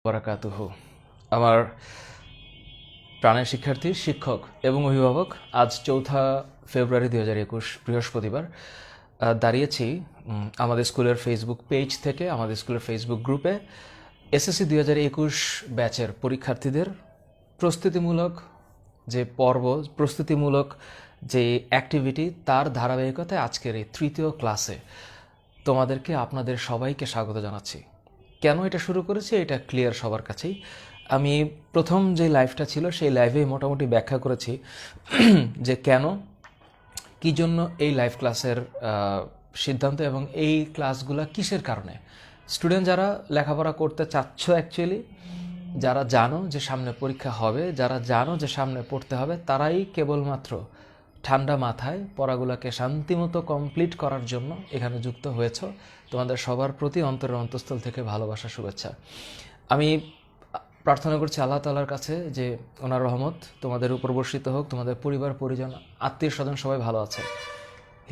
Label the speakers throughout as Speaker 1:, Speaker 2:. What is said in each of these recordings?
Speaker 1: বারাকাতুহু। আমার প্রাণের শিক্ষার্থী, শিক্ষক এবং অভিভাবক, আজ 4 ফেব্রুয়ারি 2021 বৃহস্পতিবার দাঁড়িয়েছি আমাদের স্কুলের ফেসবুক পেজ থেকে, আমাদের স্কুলের ফেসবুক গ্রুপে এসএসসি 2021 ব্যাচের পরীক্ষার্থীদের প্রস্তুতিমূলক যে পর্ব, প্রস্তুতিমূলক যে অ্যাক্টিভিটি, তার ধারাবাহিকতায় আজকের এই তৃতীয় ক্লাসে তোমাদেরকে, আপনাদের সবাইকে স্বাগত জানাচ্ছি। কেন এটা শুরু করেছি এটা ক্লিয়ার সবার কাছেই। আমি প্রথম যে লাইভটা ছিল সেই লাইভে মোটামুটি ব্যাখ্যা করেছি যে কেন, কী জন্য এই লাইভ ক্লাসের সিদ্ধান্ত এবং এই ক্লাসগুলো কিসের কারণে। স্টুডেন্ট যারা লেখাপড়া করতে চাচ্ছ, অ্যাকচুয়ালি যারা জানো যে সামনে পরীক্ষা হবে, যারা জানো যে সামনে পড়তে হবে, তারাই কেবলমাত্র ঠান্ডা মাথায় পড়াগুলোকে শান্তিমতো কমপ্লিট করার জন্য এখানে যুক্ত হয়েছ। তোমাদের সবার প্রতি অন্তরের অন্তঃস্থল থেকে ভালোবাসা, শুভেচ্ছা। আমি প্রার্থনা করছি আল্লাহ তাআলার কাছে যে ওনার রহমত তোমাদের উপর বর্ষিত হোক, তোমাদের পরিবার পরিজন আত্মীয় স্বজন সবাই ভালো আছে।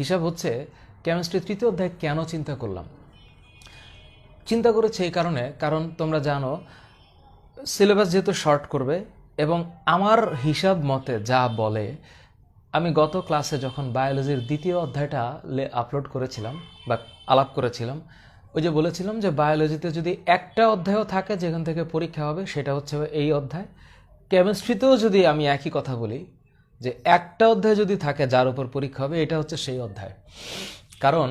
Speaker 1: হিসাব হচ্ছে কেমিস্ট্রি তৃতীয় অধ্যায় কেন চিন্তা করলাম। চিন্তা করেছি এই কারণে, কারণ তোমরা জানো সিলেবাস যেহেতু শর্ট করবে, এবং আমার হিসাব মতে যা বলে, আমি গত ক্লাসে যখন বায়োলজির দ্বিতীয় অধ্যায়টা আপলোড করেছিলাম বা আলাপ করেছিলাম, ওই যে বলেছিলাম যে বায়োলজিতে যদি একটা অধ্যায়ও থাকে যেখান থেকে পরীক্ষা হবে, সেটা হচ্ছে এই অধ্যায়। কেমিস্ট্রিতেও যদি আমি একই কথা বলি যে একটা অধ্যায় যদি থাকে যার উপর পরীক্ষা হবে, এটা হচ্ছে সেই অধ্যায়। কারণ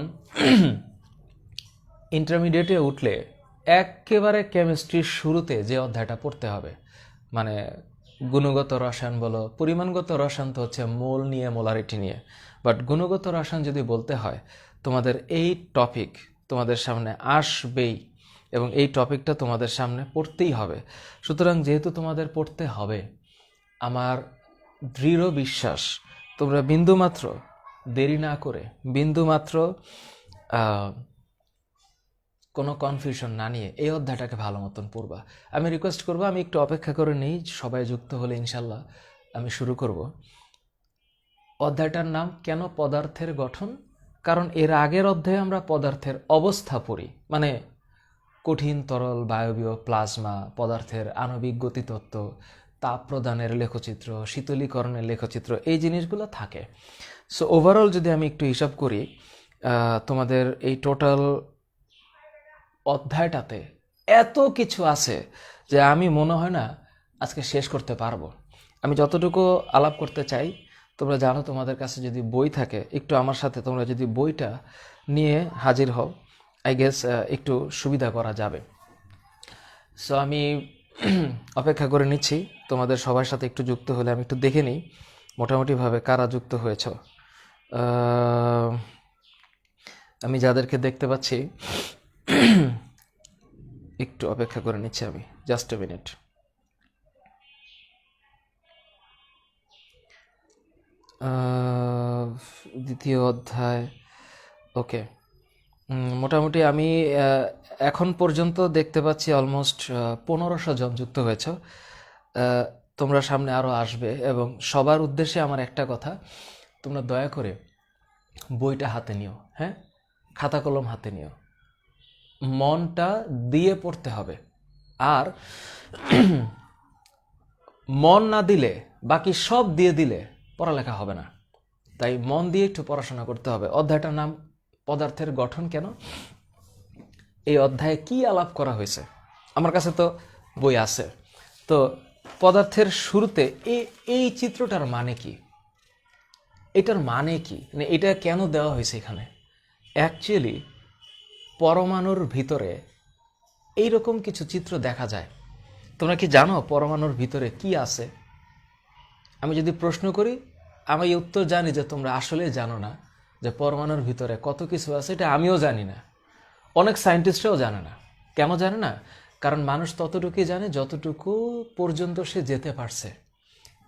Speaker 1: ইন্টারমিডিয়েটে উঠলে একেবারে কেমিস্ট্রির শুরুতে যে অধ্যায়টা পড়তে হবে, মানে গুণগত রসায়ন বলো, পরিমাণগত রসায়ন তো হচ্ছে মোল নিয়ে, মোলারিটি নিয়ে, বাট গুণগত রসায়ন যদি বলতে হয়, তোমাদের এই টপিক তোমাদের সামনে আসবেই এবং এই টপিকটা তোমাদের সামনে পড়তেই হবে। সুতরাং যেহেতু তোমাদের পড়তে হবে, আমার দৃঢ় বিশ্বাস তোমরা বিন্দুমাত্র দেরি না করে, বিন্দুমাত্র কোনো কনফিউশন না নিয়ে এই অধ্যায়টাকে ভালো মতন পড়বা। আমি রিকোয়েস্ট করবো, আমি একটু অপেক্ষা করে নিই, সবাই যুক্ত হলে ইনশাল্লাহ আমি শুরু করব। অধ্যায়টার নাম কেন পদার্থের গঠন? কারণ এর আগের অধ্যায়ে আমরা পদার্থের অবস্থা পড়ি, মানে কঠিন, তরল, বায়বীয়, প্লাজমা, পদার্থের আণবিক গতিতত্ত্ব, তাপ প্রদানের লেখচিত্র, শীতলীকরণের লেখচিত্র, এই জিনিসগুলো থাকে। সো ওভারঅল যদি আমি একটু হিসাব করি, তোমাদের এই টোটাল অধ্যায়টাতে এত কিছু আছে যে আমি মনে হয় না আজকে শেষ করতে পারবো। আমি যতটুকু আলাপ করতে চাই, তোমরা জানো তোমাদের কাছে যদি বই থাকে, একটু আমার সাথে তোমরা যদি বইটা নিয়ে হাজির হও, আই গেস একটু সুবিধা করা যাবে। সো আমি অপেক্ষা করে নিচ্ছি তোমাদের সবার সাথে একটু যুক্ত হলে আমি একটু দেখে নিই মোটামুটিভাবে কারা যুক্ত হয়েছ। আমি যাদেরকে দেখতে পাচ্ছি একটু অপেক্ষা করে নিচ্ছি আমি, জাস্ট এ মিনিট। দ্বিতীয় অধ্যায়, ওকে। মোটামুটি আমি এখন পর্যন্ত দেখতে পাচ্ছি অলমোস্ট 1500 জন যুক্ত হয়েছ। তোমরা সামনে আরও আসবে, এবং সবার উদ্দেশ্যে আমার একটা কথা, তোমরা দয়া করে বইটা হাতে নিও, হ্যাঁ, খাতা কলম হাতে নিও, মনটা দিয়ে পড়তে হবে। আর মন না দিলে, বাকি সব দিয়ে দিলে পড়ালেখা হবে না। তাই মন দিয়ে একটু পড়াশোনা করতে হবে। অধ্যায়টার নাম পদার্থের গঠন কেন। এই অধ্যায়ে কি আলাপ করা হয়েছে, আমার কাছে তো বই আছে। তো পদার্থের শুরুতে এই চিত্রটার মানে কি, এটার মানে কি, মানে এটা কেন দেওয়া হয়েছে এখানে। অ্যাকচুয়ালি পরমাণুর ভিতরে এইরকম কিছু চিত্র দেখা যায়। তোমরা কি জানো পরমাণুর ভিতরে কি আছে? আমি যদি প্রশ্ন করি, আমি এই উত্তর জানি যে তোমরা আসলে জানো না যে পরমাণুর ভিতরে কত কিছু আছে। এটা আমিও জানি না, অনেক সায়েন্টিস্টরাও জানে না। কেন জানে না? কারণ মানুষ ততটুকুই জানে যতটুকু পর্যন্ত সে যেতে পারছে।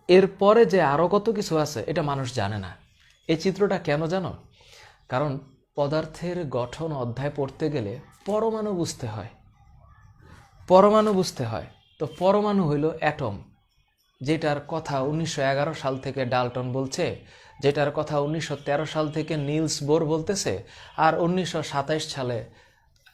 Speaker 1: এরপরে যে আরও কত কিছু আছে এটা মানুষ জানে না। এই চিত্রটা কেন জানো? কারণ পদার্থের গঠন অধ্যায় পড়তে গেলে পরমাণু বুঝতে হয়, পরমাণু বুঝতে হয়। তো পরমাণু হইল অ্যাটম, যেটার কথা 1911 সাল থেকে ডাল্টন বলছে, যেটার কথা 1913 সাল থেকে নিলস বোর বলতেছে, আর 1927 সালে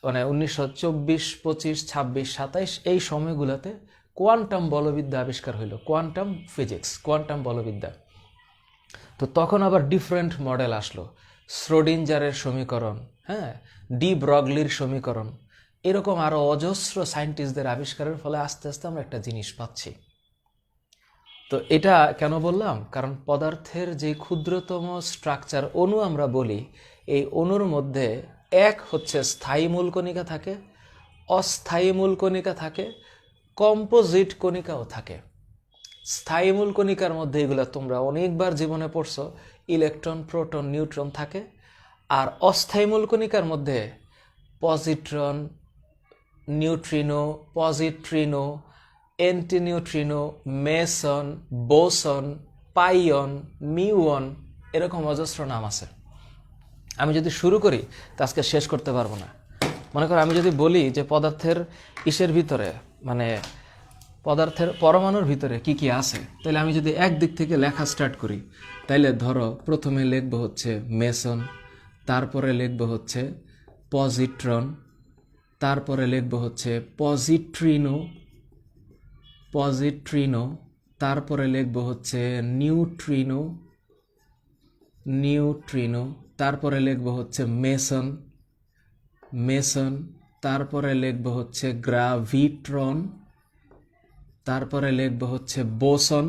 Speaker 1: মানে 1924, 25, 26, 27 এই সময়গুলোতে কোয়ান্টাম বলবিদ্যা আবিষ্কার হইলো, কোয়ান্টাম ফিজিক্স, কোয়ান্টাম বলবিদ্যা। তো তখন আবার ডিফারেন্ট মডেল আসলো, শ্রোডিঞ্জারের সমীকরণ, হ্যাঁ, ডি ব্রগলির সমীকরণ, এরকম আরও অজস্র সায়েন্টিস্টদের আবিষ্কারের ফলে আস্তে আস্তে আমরা একটা জিনিস পাচ্ছি। তো এটা কেন বললাম, কারণ পদার্থের যে ক্ষুদ্রতম স্ট্রাকচার অণু আমরা বলি, এই অণুর মধ্যে এক হচ্ছে স্থায়ী মূল কণিকা থাকে, অস্থায়ী মূল কণিকা থাকে, কম্পোজিট কণিকাও থাকে। স্থায়ী মূল কণিকার মধ্যে এগুলো তোমরা অনেকবার জীবনে পড়ছো, ইলেকট্রন, প্রোটন, নিউট্রন থাকে। আর অস্থায়ী মূল কণিকার মধ্যে positron, neutrino, পজিট্রিনো, অ্যান্টিনিউট্রিনো, Mason, boson, পাইয়ন, muon, এরকম অজস্র নাম আছে। আমি যদি শুরু করি তা আজকে শেষ করতে পারবো না। মনে করো আমি যদি বলি যে পদার্থের ইসের ভিতরে, মানে পদার্থের পরমাণুর ভিতরে কি কি আছে, তাহলে আমি যদি এক দিক থেকে লেখা স্টার্ট করি, তাইলে ধরো প্রথমে লিখবো হচ্ছে মেসন, তারপরে লিখবো হচ্ছে পজিট্রন, তারপরে লিখবো হচ্ছে পজিট্রিনো, পজিট্রিনো, তারপরে লিখবো হচ্ছে নিউট্রিনো, নিউট্রিনো, তারপরে লিখবো হচ্ছে মেসন, মেসন, তারপরে লিখবো হচ্ছে গ্রাভিট্রন, তারপরে লিখবো হচ্ছে বোসন,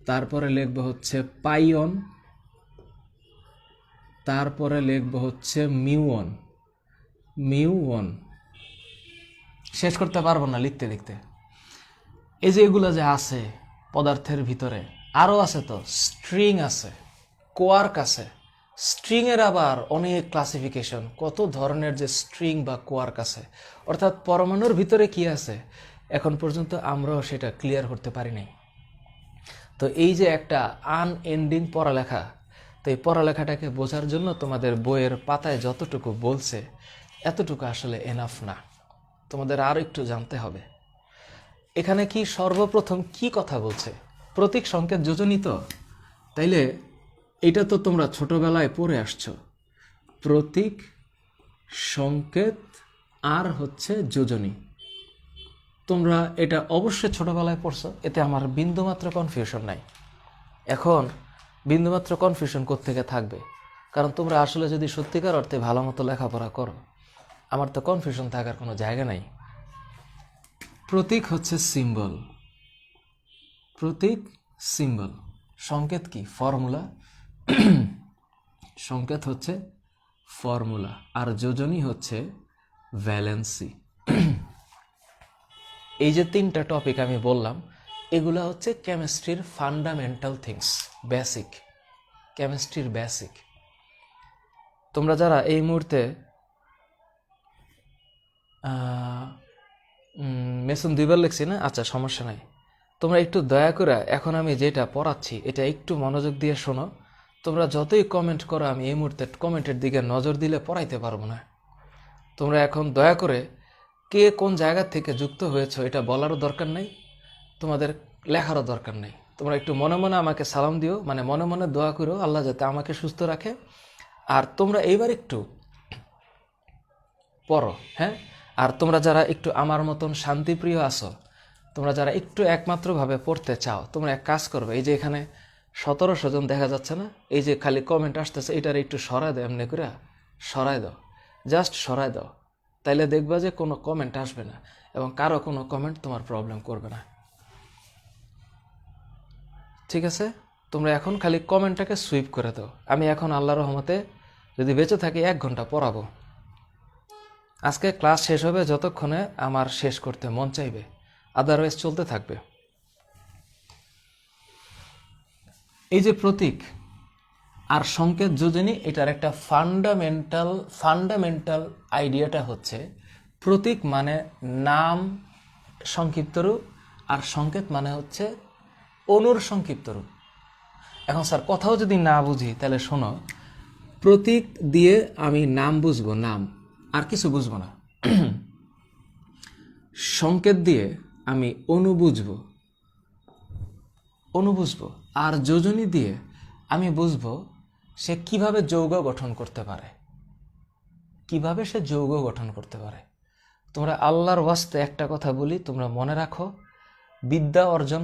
Speaker 1: তারপরে লিখবো হচ্ছে পাইয়ন, তারপরে লিখবো হচ্ছে মিউয়ন, মিউয়ন। শেষ করতে পারবো না লিখতে লিখতে। এই যে এগুলো যে আছে পদার্থের ভিতরে, আরও আছে তো, স্ট্রিং আছে, কোয়ার্ক আছে। স্ট্রিংয়ের আবার অনেক ক্লাসিফিকেশন, কত ধরনের যে স্ট্রিং বা কোয়ার্ক আছে। অর্থাৎ পরমাণুর ভিতরে কি আছে এখন পর্যন্ত আমরাও সেটা ক্লিয়ার করতে পারি নাই। তো এই যে একটা আনএন্ডিং পড়ালেখা, তো এই পড়ালেখাটাকে বোঝার জন্য তোমাদের বইয়ের পাতায় যতটুকু বলছে এতটুকু আসলে এনাফ না, তোমাদের আর একটু জানতে হবে। এখানে কি সর্বপ্রথম কি কথা বলছে, প্রতীক সংকেত যোজনী। তো তাইলে এটা তো তোমরা ছোটবেলায় পড়ে আসছো, প্রতীক সংকেত আর হচ্ছে যোজনী। তোমরা এটা অবশ্যই ছোটবেলায় পড়ছো, এতে আমার বিন্দুমাত্র কনফিউশন নাই। এখন বিন্দুমাত্র কনফিউশন কোত্থেকে থাকবে, কারণ তোমরা আসলে যদি সত্যিকার অর্থে ভালো মতো লেখাপড়া করো, আমার তো কনফিউশন থাকার কোনো জায়গা নাই। প্রতীক হচ্ছে সিম্বল, প্রতীক সিম্বল, সংকেত কি ফর্মুলা, সংকেত হচ্ছে ফর্মুলা, আর যোজনী হচ্ছে ভ্যালেন্সি। এই যে তিনটা টপিক আমি বললাম, এগুলা হচ্ছে কেমিস্ট্রির ফান্ডামেন্টাল থিংস, বেসিক, কেমিস্ট্রির বেসিক। তোমরা যারা এই মুহূর্তে মেসন দুইবার লিখছি না, আচ্ছা সমস্যা নাই, তোমরা একটু দয়া করে এখন আমি যেটা পড়াচ্ছি এটা একটু মনোযোগ দিয়ে শোনো। তোমরা যতই কমেন্ট করো, আমি এই মুহূর্তে কমেন্টের দিকে নজর দিলে পড়াইতে পারবো না। তোমরা এখন দয়া করে কে কোন জায়গা থেকে যুক্ত হয়েছো এটা বলারও দরকার নেই, তোমাদের লেখারও দরকার নেই। তোমরা একটু মনে মনে আমাকে সালাম দিও, মানে মনে মনে দোয়া করো আল্লাহ যাতে আমাকে সুস্থ রাখে। আর তোমরা এইবার একটু পড়ো, হ্যাঁ। আর তোমরা যারা একটু আমার মতন শান্তিপ্রিয় আছো, তোমরা যারা একটু একমাত্রভাবে পড়তে চাও, তোমরা এক কাজ করবে, এই যে এখানে 1700 জন দেখা যাচ্ছে না, এই যে খালি কমেন্ট আসতেছে, এটার একটু সরাই দাও, এমনি করে সরাই দাও, জাস্ট সরাই দাও। তাইলে দেখবা যে কোনো কমেন্ট আসবে না এবং কারো কোনো কমেন্ট তোমার প্রবলেম করবে না। ঠিক আছে, তোমরা এখন খালি কমেন্টটাকে সুইপ করে দাও। আমি এখন আল্লাহর রহমতে যদি বেঁচে থাকি 1 ঘন্টা পড়াবো। আজকে ক্লাস শেষ হবে যতক্ষণে আমার শেষ করতে মন চাইবে, আদারওয়াইজ চলতে থাকবে। এই যে প্রতীক আর সংকেত যোজনী, এটার একটা ফান্ডামেন্টাল আইডিয়াটা হচ্ছে, প্রতীক মানে নাম সংক্ষিপ্ত রূপ, আর সংকেত মানে হচ্ছে অণুর সংক্ষিপ্ত রূপ। এখন স্যার কথাও যদি না বুঝি তাহলে শোনো, প্রতীক দিয়ে আমি নাম বুঝবো, নাম, আর কিছু বুঝবো না। সংকেত দিয়ে আমি অণু বুঝবো, অণু বুঝবো, আর যোজনী দিয়ে আমি বুঝবো সে কিভাবে যৌগ গঠন করতে পারে। কিভাবে সে যৌগ গঠন করতে পারে। তোমরা আল্লাহর ওয়াস্তে একটা কথা বলি, তোমরা মনে রাখো, বিদ্যা অর্জন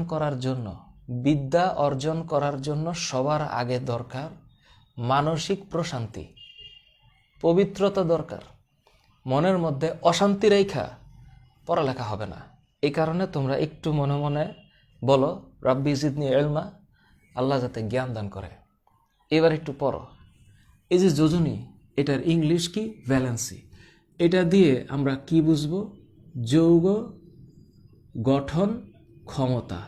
Speaker 1: করার জন্য সবার আগে দরকার মানসিক প্রশান্তি, পবিত্রতা দরকার। মনের মধ্যে অশান্তি রেখা পড়ালেখা হবে না। এই কারণে তোমরা একটু মনে মনে বলো, রাব্বি জিদনি ইলমা, আল্লাহ যাতে জ্ঞান দান করে। এবার একটু পড়ো। এই যে যোজনী, এটার ইংলিশ কি? ভ্যালেন্সি। এটা দিয়ে আমরা কি বুঝবো? যৌগ গঠন ক্ষমতা।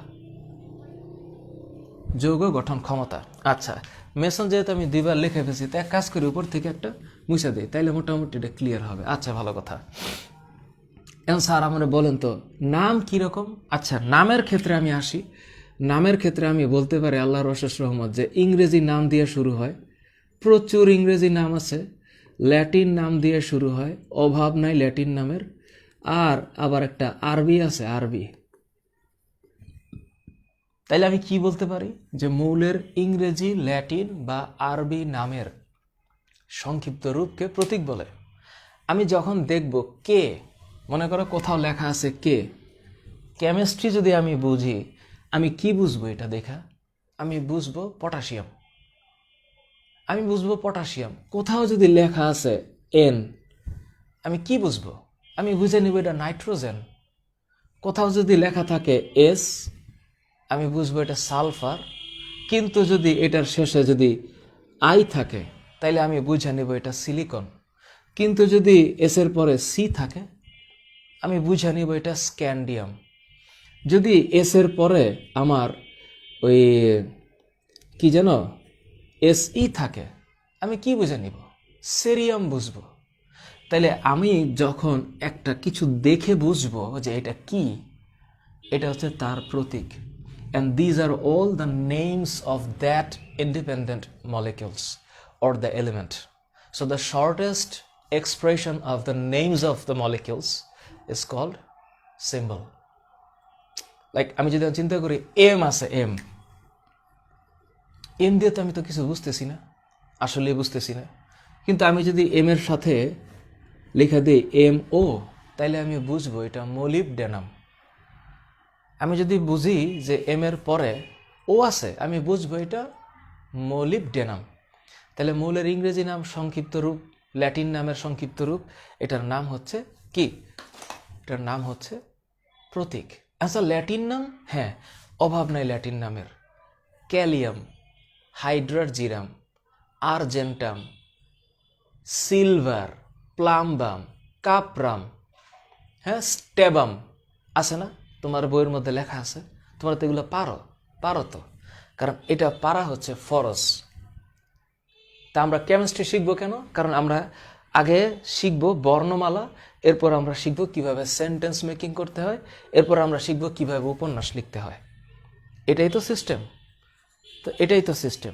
Speaker 1: যৌগ গঠন ক্ষমতা। আচ্ছা, মেসন যেহেতু আমি 2বার লিখে ফেলছি, তাই এক কাজ করি, উপর থেকে একটা মুছে দিই, তাইলে মোটামুটি এটা ক্লিয়ার হবে। আচ্ছা, ভালো কথা। এখন স্যার আমরা বলেন তো নাম কীরকম? আচ্ছা, নামের ক্ষেত্রে আমি আসি। নামের ক্ষেত্রে আমি বলতে পারি আল্লাহর অশেষ রহমত যে ইংরেজি নাম দিয়ে শুরু হয়, প্রচুর ইংরেজি নাম আছে। ল্যাটিন নাম দিয়ে শুরু হয়, অভাব নাই ল্যাটিন নামের। আর আবার একটা আরবি আছে, আরবি। তাইলে আমি কি বলতে পারি যে মৌলের ইংরেজি, ল্যাটিন বা আরবি নামের সংক্ষিপ্ত রূপকে প্রতীক বলে। আমি যখন দেখব কে, মনে করো কোথাও লেখা আছে কে, কেমিস্ট্রি যদি আমি বুঝি, আমি কি বুঝবো এটা দেখা? আমি বুঝবো পটাশিয়াম। আমি বুঝবো পটাশিয়াম। কোথাও যদি লেখা আছে এন, আমি কি বুঝবো? আমি বুঝে নিব এটা নাইট্রোজেন। কোথাও যদি লেখা থাকে এস, আমি বুঝবো এটা সালফার। কিন্তু যদি এটার শেষে যদি আই থাকে, তাইলে আমি বুঝে নিব এটা সিলিকন। কিন্তু যদি এসের পরে সি থাকে, আমি বুঝে নিব এটা স্ক্যান্ডিয়াম। যদি এসের পরে আমার ওই কি যেন এসই থাকে, আমি কি বুঝে নিব? সেরিয়াম বুঝবো। তাইলে আমি যখন একটা কিছু দেখে বুঝবো যে এটা কি, এটা হচ্ছে তার প্রতীক। And these are all the names of that independent molecules or the element. So the shortest expression of the names of the molecules is called symbol. Like আমি যদি চিন্তা করি এম আছে, এম দিয়ে তো আমি তো কিছু বুঝতেছি না, আসলে বুঝতেছি না। কিন্তু আমি যদি এম এর সাথে লেখা দিই এম ও, তাইলে আমি বুঝবো এটা মোলিবডেনাম। আমি যদি বুঝি যে এম এর পরে ও আছে, আমি বুঝবো এটা মোলিবডেনাম। তাহলে মৌলের ইংরেজি নাম সংক্ষিপ্ত রূপ, ল্যাটিন নামের সংক্ষিপ্ত রূপ, এটার নাম হচ্ছে কি? এটার নাম হচ্ছে প্রতীক। আচ্ছা, ল্যাটিন নাম? হ্যাঁ, অভাব নাই ল্যাটিন নামের। ক্যালিয়াম, হাইড্রারজিরাম, আর্জেন্টাম, সিলভার, প্লাম্বাম, কাপরাম, হ্যাঁ, স্টেবাম আছে না? তোমার বইয়ের মধ্যে লেখা আছে। তোমরা তো এগুলো পারো তো, কারণ এটা পারা হচ্ছে ফরজ। তা আমরা কেমিস্ট্রি শিখবো কেন? কারণ আমরা আগে শিখবো বর্ণমালা, এরপর আমরা শিখবো কিভাবে সেন্টেন্স মেকিং করতে হয়, এরপর আমরা শিখবো কিভাবে উপন্যাস লিখতে হয়। এটাই তো সিস্টেম।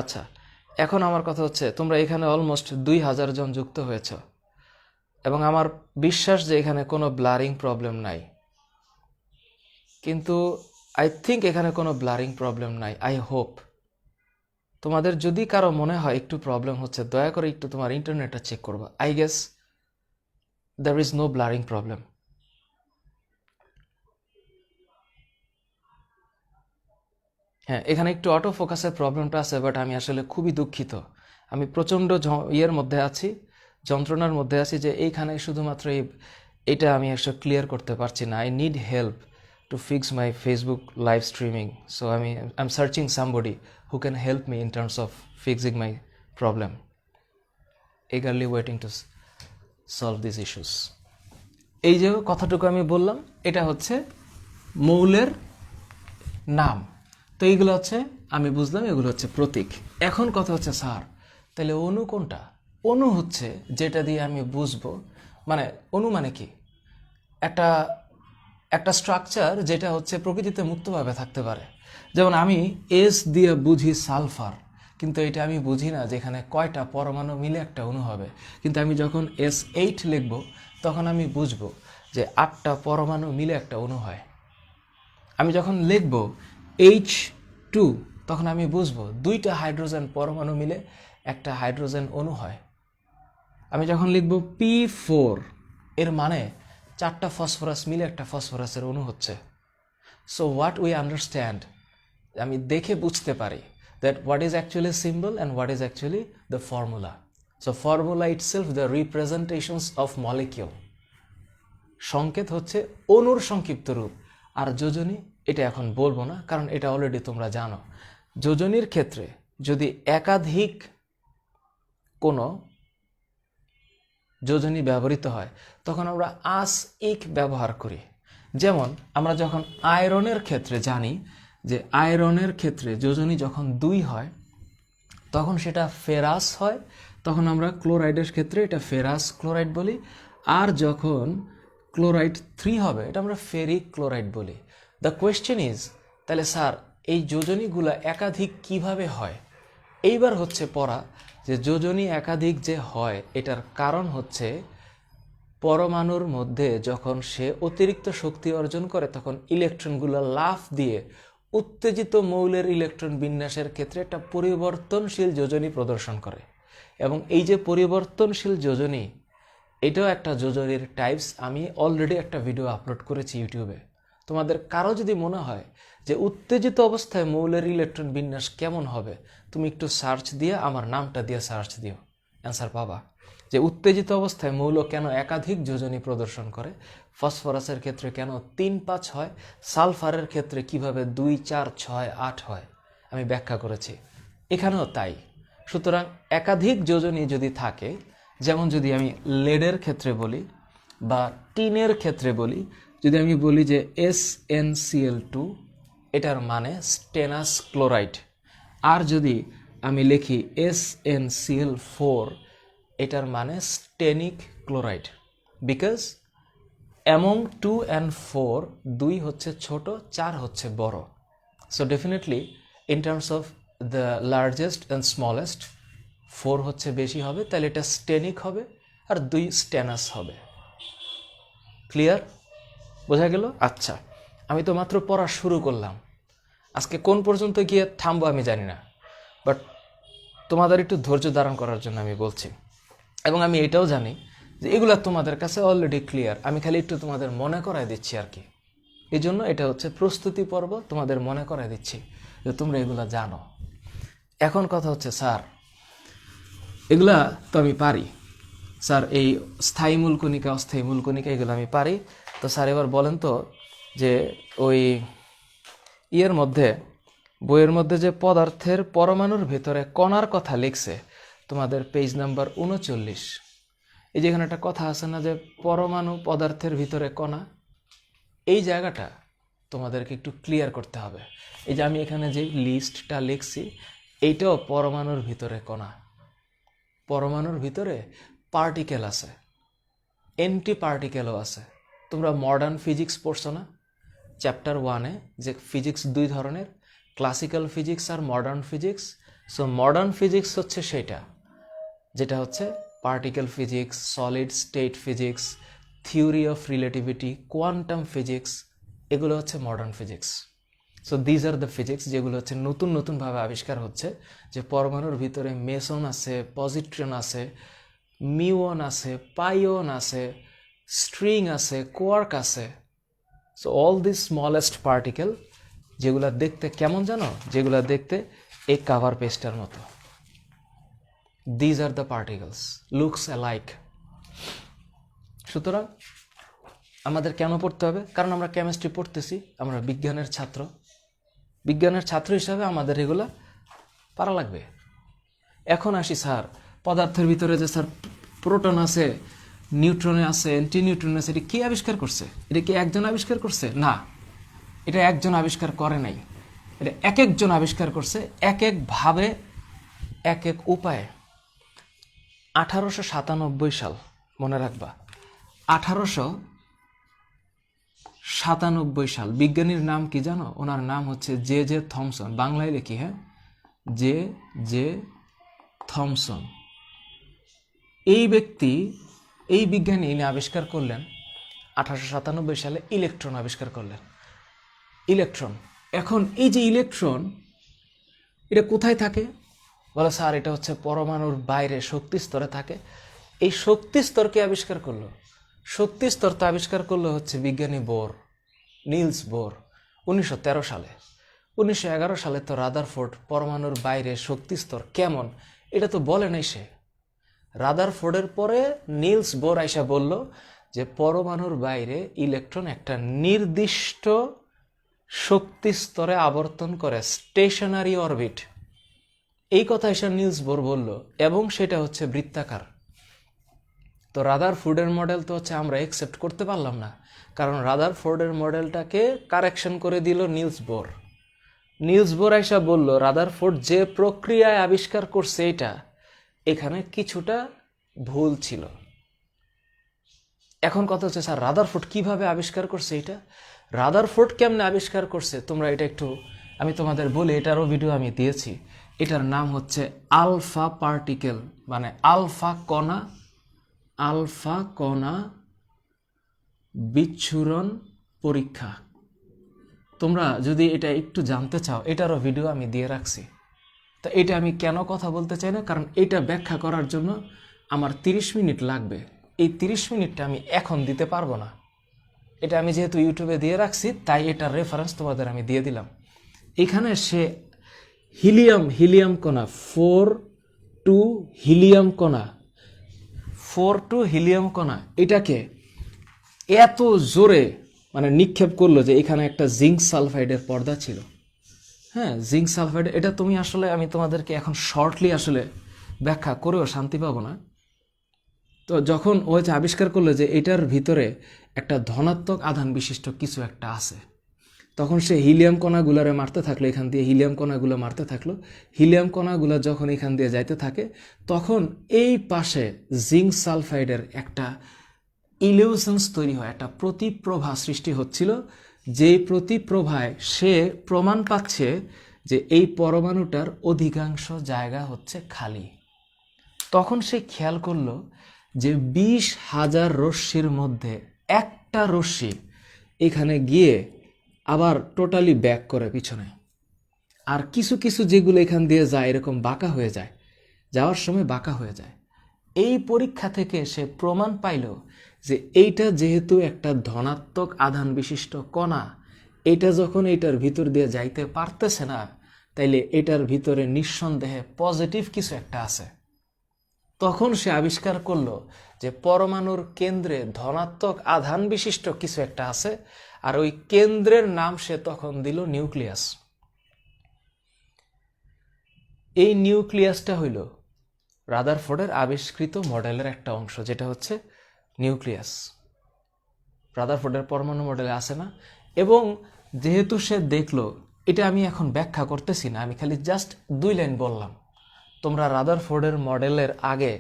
Speaker 1: আচ্ছা, এখন আমার কথা হচ্ছে, তোমরা এখানে অলমোস্ট 2000 জন যুক্ত হয়েছ, এবং আমার বিশ্বাস যে এখানে কোনো ব্লারিং প্রবলেম নাই। কিন্তু আই থিঙ্ক এখানে কোনো ব্লারিং প্রবলেম নাই। I hope. তোমাদের যদি কারো মনে হয় একটু প্রবলেম হচ্ছে, দয়া করে একটু তোমার ইন্টারনেটটা চেক করবা। I guess there is no blaring problem. হ্যাঁ, এখানে একটু অটো ফোকাসের প্রবলেমটা আছে, বাট আমি আসলে খুবই দুঃখিত। আমি প্রচণ্ড ইয়ের মধ্যে আছি, যন্ত্রণার মধ্যে আছি, যে এইখানে শুধুমাত্র এটা আমি আসলে ক্লিয়ার করতে পারছি না। I need help to fix my Facebook live streaming. So I am searching somebody who can help me in terms of fixing my problem. eagerly waiting to solve these issues. এই যে কথাটুকু আমি বললাম, এটা হচ্ছে মৌলের নাম। তো এইগুলো হচ্ছে, আমি বুঝলাম এগুলো হচ্ছে প্রতীক। এখন কথা হচ্ছে স্যার, তাহলে অণু কোনটা? অণু হচ্ছে যেটা দিয়ে আমি বুঝবো, মানে অণু মানে কি? একটা স্ট্রাকচার যেটা হচ্ছে প্রকৃতিতে মুক্তভাবে থাকতে পারে। যেমন আমি এস দিয়ে বুঝি সালফার, কিন্তু এটা আমি বুঝি না যেখানে কয়টা পরমাণু মিলে একটা অণু হবে। কিন্তু আমি যখন S8 লিখব, তখন আমি বুঝবো যে 8টা পরমাণু মিলে একটা অণু হয়। আমি যখন লিখব 2, তখন আমি বুঝবো 2টা হাইড্রোজেন পরমাণু মিলে একটা হাইড্রোজেন অণু হয়। আমি যখন লিখব P4, এর মানে 4টা ফসফরাস মিলে একটা ফসফরাসের অণু হচ্ছে। সো হোয়াট উই আন্ডারস্ট্যান্ড, আমি দেখে বুঝতে পারি that what is actually symbol and what is actually the formula. So formula itself the representations of molecule. সংকেত হচ্ছে অণুর সংক্ষিপ্ত রূপ, আর যোজনী এটা এখন বলবো না কারণ এটা অলরেডি তোমরা জানো। যোজনীর ক্ষেত্রে যদি একাধিক কোনো যোজনী ব্যবহৃত হয় তখন আমরা আস ইক ব্যবহার করি। যেমন আমরা যখন আয়রনের ক্ষেত্রে জানি যে আয়রনের ক্ষেত্রে যোজনী যখন 2 হয় তখন সেটা ফেরাস হয়, তখন আমরা ক্লোরাইডের ক্ষেত্রে এটা ফেরাস ক্লোরাইড বলি, আর যখন ক্লোরাইড 3 হবে এটা আমরা ফেরিক ক্লোরাইড বলি। দ্য কোয়েশ্চেন ইজ, তাহলে স্যার এই যোজনীগুলো একাধিক কিভাবে হয়? এইবার হচ্ছে পড়া যে যোজনী একাধিক যে হয় এটার কারণ হচ্ছে পরমাণুর মধ্যে যখন সে অতিরিক্ত শক্তি অর্জন করে তখন ইলেকট্রনগুলো লাফ দিয়ে উত্তেজিত মৌলের ইলেকট্রন বিন্যাসের ক্ষেত্রে একটা পরিবর্তনশীল যোজনী প্রদর্শন করে। এবং এই যে পরিবর্তনশীল যোজনী, এটাও একটা যোজনীর টাইপস। আমি অলরেডি একটা ভিডিও আপলোড করেছি ইউটিউবে। তোমাদের কারো যদি মনে হয় যে উত্তেজিত অবস্থায় মৌলের ইলেকট্রন বিন্যাস কেমন হবে, তুমি একটু সার্চ দিয়ে আমার নামটা দিয়ে সার্চ দিও, অ্যান্সার পাবা যে উত্তেজিত অবস্থায় মৌল কেন একাধিক যোজনী প্রদর্শন করে, ফসফরাসের ক্ষেত্রে কেন 3-5 হয়, সালফারের ক্ষেত্রে কিভাবে 2-4-6-8 হয়, আমি ব্যাখ্যা করেছি। এখানেও তাই। সুতরাং একাধিক যোজনী যদি থাকে, যেমন যদি আমি লেডের ক্ষেত্রে বলি বা টিনের ক্ষেত্রে বলি, যদি আমি বলি যে SnCl2, এটার মানে স্টেনাস ক্লোরাইড, আর যদি আমি লিখি SnCl4, এটার মানে স্টেনিক ক্লোরাইড। বিকজ অ্যামং 2 and 4, 2 হচ্ছে ছোট, 4 হচ্ছে বড়। So definitely in terms of the largest and smallest 4 হচ্ছে বেশি হবে, তাহলে এটা স্টেনিক হবে, আর 2 স্টেনাস হবে। ক্লিয়ার? বোঝা গেল? আচ্ছা, আমি তো মাত্র পড়া শুরু করলাম। আজকে কোন পর্যন্ত গিয়ে থামবো আমি জানি না, বাট তোমাদের একটু ধৈর্য ধারণ করার জন্য আমি বলছি। এবং আমি এটাও জানি যে এগুলা তোমাদের কাছে অলরেডি ক্লিয়ার, আমি খালি একটু তোমাদের মনে করাই দিচ্ছি আর কি। এই জন্য এটা হচ্ছে প্রস্তুতি পর্ব, তোমাদের মনে করাই দিচ্ছি যে তোমরা এগুলা জানো। এখন কথা হচ্ছে স্যার এগুলা তো আমি পারি, স্যার এই স্থায়ী মূলকণিকা অস্থায়ী মূলকণিকা এগুলো আমি পারি, তো স্যার এবার বলেন তো যে ওই ইয়ের মধ্যে, বইয়ের মধ্যে যে পদার্থের পরমাণুর ভেতরে কণার কথা লিখছে তোমাদের পেজ নাম্বার 39, এই যেখানে একটা কথা আছে না যে পরমাণু পদার্থের ভিতরে কণা, এই জায়গাটা তোমাদেরকে একটু ক্লিয়ার করতে হবে। এই যে আমি এখানে যে লিস্টটা লিখছি এইটাও পরমাণুর ভিতরে কণা। পরমাণুর ভিতরে পার্টিকেল আছে, এন্টি পার্টিকেলও আছে। তোমরা মডার্ন ফিজিক্স পড়ছো না চ্যাপ্টার 1-এ, যে ফিজিক্স 2 ধরনের, ক্লাসিক্যাল ফিজিক্স আর modern physics. So modern physics হচ্ছে সেটা যেটা হচ্ছে particle physics, solid state physics, theory of relativity, quantum physics, এগুলো হচ্ছে modern physics. So these are the physics যেগুলো হচ্ছে নতুন নতুনভাবে আবিষ্কার হচ্ছে, যে পরমাণুর ভিতরে মেসন আছে, পজিট্রন আছে, মিউন আছে, পাইওন আছে, স্ট্রিং আছে, কোয়ার্ক আছে। So all this smallest particle, যেগুলো দেখতে কেমন জানো, যেগুলো দেখতে এই কাভার পেজটার মতো, these are the particles, looks alike. সুতরাং আমাদের কেন পড়তে হবে? কারণ আমরা কেমিস্ট্রি পড়তেছি, আমরা বিজ্ঞানের ছাত্র। বিজ্ঞানের ছাত্র হিসাবে আমাদের এগুলা পারা লাগবে। এখন আসি স্যার পদার্থের ভিতরে যে স্যার প্রোটন আছে, নিউট্রনে আছে, অ্যান্টি নিউট্রন আছে, এটা কে আবিষ্কার করছে? এটা কি একজন আবিষ্কার করছে? না, এটা একজন আবিষ্কার করে নাই, এটা এক একজন আবিষ্কার করছে, এক একভাবে, এক এক উপায়ে। 1897 সাল, মনে রাখবা 1897 সাল। বিজ্ঞানীর নাম কি জানো? ওনার নাম হচ্ছে জে জে থমসন। বাংলায় লিখি, হ্যাঁ, জে জে থমসন। এই ব্যক্তি, এই বিজ্ঞানী ইনি আবিষ্কার করলেন 1897 সালে ইলেকট্রন আবিষ্কার করলেন। ইলেকট্রন, এখন এই যে ইলেকট্রন, এটা কোথায় থাকে? বলে স্যার এটা হচ্ছে পরমাণুর বাইরে শক্তি স্তরে থাকে। এই শক্তি স্তরকে আবিষ্কার করলো, শক্তি স্তর তো আবিষ্কার করলো হচ্ছে বিজ্ঞানী বোর, নিলস বোর 1913 সালে। 1911 সালে তো রাদারফোর্ড পরমাণুর বাইরে শক্তি স্তর কেমন এটা তো বলে নাই সে। রাদারফোর্ডের পরে নিলস বোর আইসা বলল যে পরমাণুর বাইরে ইলেকট্রন একটা নির্দিষ্ট শক্তি স্তরে আবর্তন করে, স্টেশনারি অরবিট। এই কথা এসে নিলস বোর বলল, এবং সেটা হচ্ছে বৃত্তাকার। তো রাদারফোর্ডের মডেল তো হচ্ছে আমরা অ্যাকসেপ্ট করতে পারলাম না, কারণ রাদারফোর্ডের মডেলটাকে কারেকশন করে দিল নিলস বোর। নিলস বোর আইসা বলল রাদারফোর্ড যে প্রক্রিয়ায় আবিষ্কার করছে এটা, এখানে কিছুটা ভুল ছিল। এখন কথা হচ্ছে স্যার রাদারফোর্ড কিভাবে আবিষ্কার করছে এটা? রাদারফোর্ড কেমনে আবিষ্কার করছে তোমরা এটা একটু আমি তোমাদের বলি, এটারও ভিডিও আমি দিয়েছি। এটার নাম হচ্ছে আলফা পার্টিকেল, মানে আলফা কণা বিচ্ছুরণ পরীক্ষা। তোমরা যদি এটা একটু জানতে চাও এটারও ভিডিও আমি দিয়ে রাখছি। তা এটা আমি কেন কথা বলতে চাই না, কারণ এটা ব্যাখ্যা করার জন্য আমার 30 মিনিট লাগবে। এই 30 মিনিটটা আমি এখন দিতে পারবো না। এটা আমি যেহেতু ইউটিউবে দিয়ে রাখছি তাই এটার রেফারেন্স তোমাদের আমি দিয়ে দিলাম। এখানে সে হিলিয়াম কণা 4 হিলিয়াম কণা এটাকে এত জোরে মানে নিক্ষেপ করলো যে এখানে একটা জিঙ্ক সালফাইডের পর্দা ছিল। হ্যাঁ, জিঙ্ক সালফাইড, এটা তুমি আসলে আমি তোমাদেরকে এখন শর্টলি আসলে ব্যাখ্যা করেও শান্তি পাবো না। তো যখন ও হচ্ছে আবিষ্কার করলো যে এটার ভিতরে একটা ধনাত্মক আধান বিশিষ্ট কিছু একটা আছে, তখন সে হিলিয়াম কণাগুলারে মারতে থাকলো, এখান দিয়ে হিলিয়াম কণাগুলো মারতে থাকলো। হিলিয়াম কণাগুলো যখন এখান দিয়ে যাইতে থাকে তখন এই পাশে জিঙ্ক সালফাইডের একটা ইলিউশনস তৈরি হয়, একটা প্রতিপ্রভা সৃষ্টি হচ্ছিল। যেই প্রতিপ্রভায় সে প্রমাণ পাচ্ছে যে এই পরমাণুটার অধিকাংশ জায়গা হচ্ছে খালি। তখন সে খেয়াল করলো যে 20,000 রশ্মির মধ্যে একটা রশ্মি এখানে গিয়ে আবার টোটালি ব্যাক করে পিছনে, আর কিছু কিছু যেগুলো এখান দিয়ে যায় এরকম বাঁকা হয়ে যায়, যাওয়ার সময় বাঁকা হয়ে যায়। এই পরীক্ষা থেকে সে প্রমাণ পাইল যে এইটা যেহেতু একটা ধনাত্মক আধান বিশিষ্ট কণা, এটা যখন এটার ভিতর দিয়ে যাইতে পারতেছে না, তাইলে এটার ভিতরে নিঃসন্দেহে পজিটিভ কিছু একটা আছে। তখন সে আবিষ্কার করলো যে পরমাণুর কেন্দ্রে ধনাত্মক আধান বিশিষ্ট কিছু একটা আছে, আর ওই কেন্দ্রের নাম সে তখন দিল নিউক্লিয়াস। এই নিউক্লিয়াসটা হইল রাদারফোর্ডের আবিষ্কৃত মডেলের একটা অংশ, যেটা হচ্ছে নিউক্লিয়াস। রাদারফোর্ডের পরমাণু মডেলে আসে না। এবং যেহেতু সে দেখলো, এটা আমি এখন ব্যাখ্যা করতেছি না, আমি খালি জাস্ট 2 লাইন বললাম। তোমরা রাদারফোর্ডের মডেলের আগে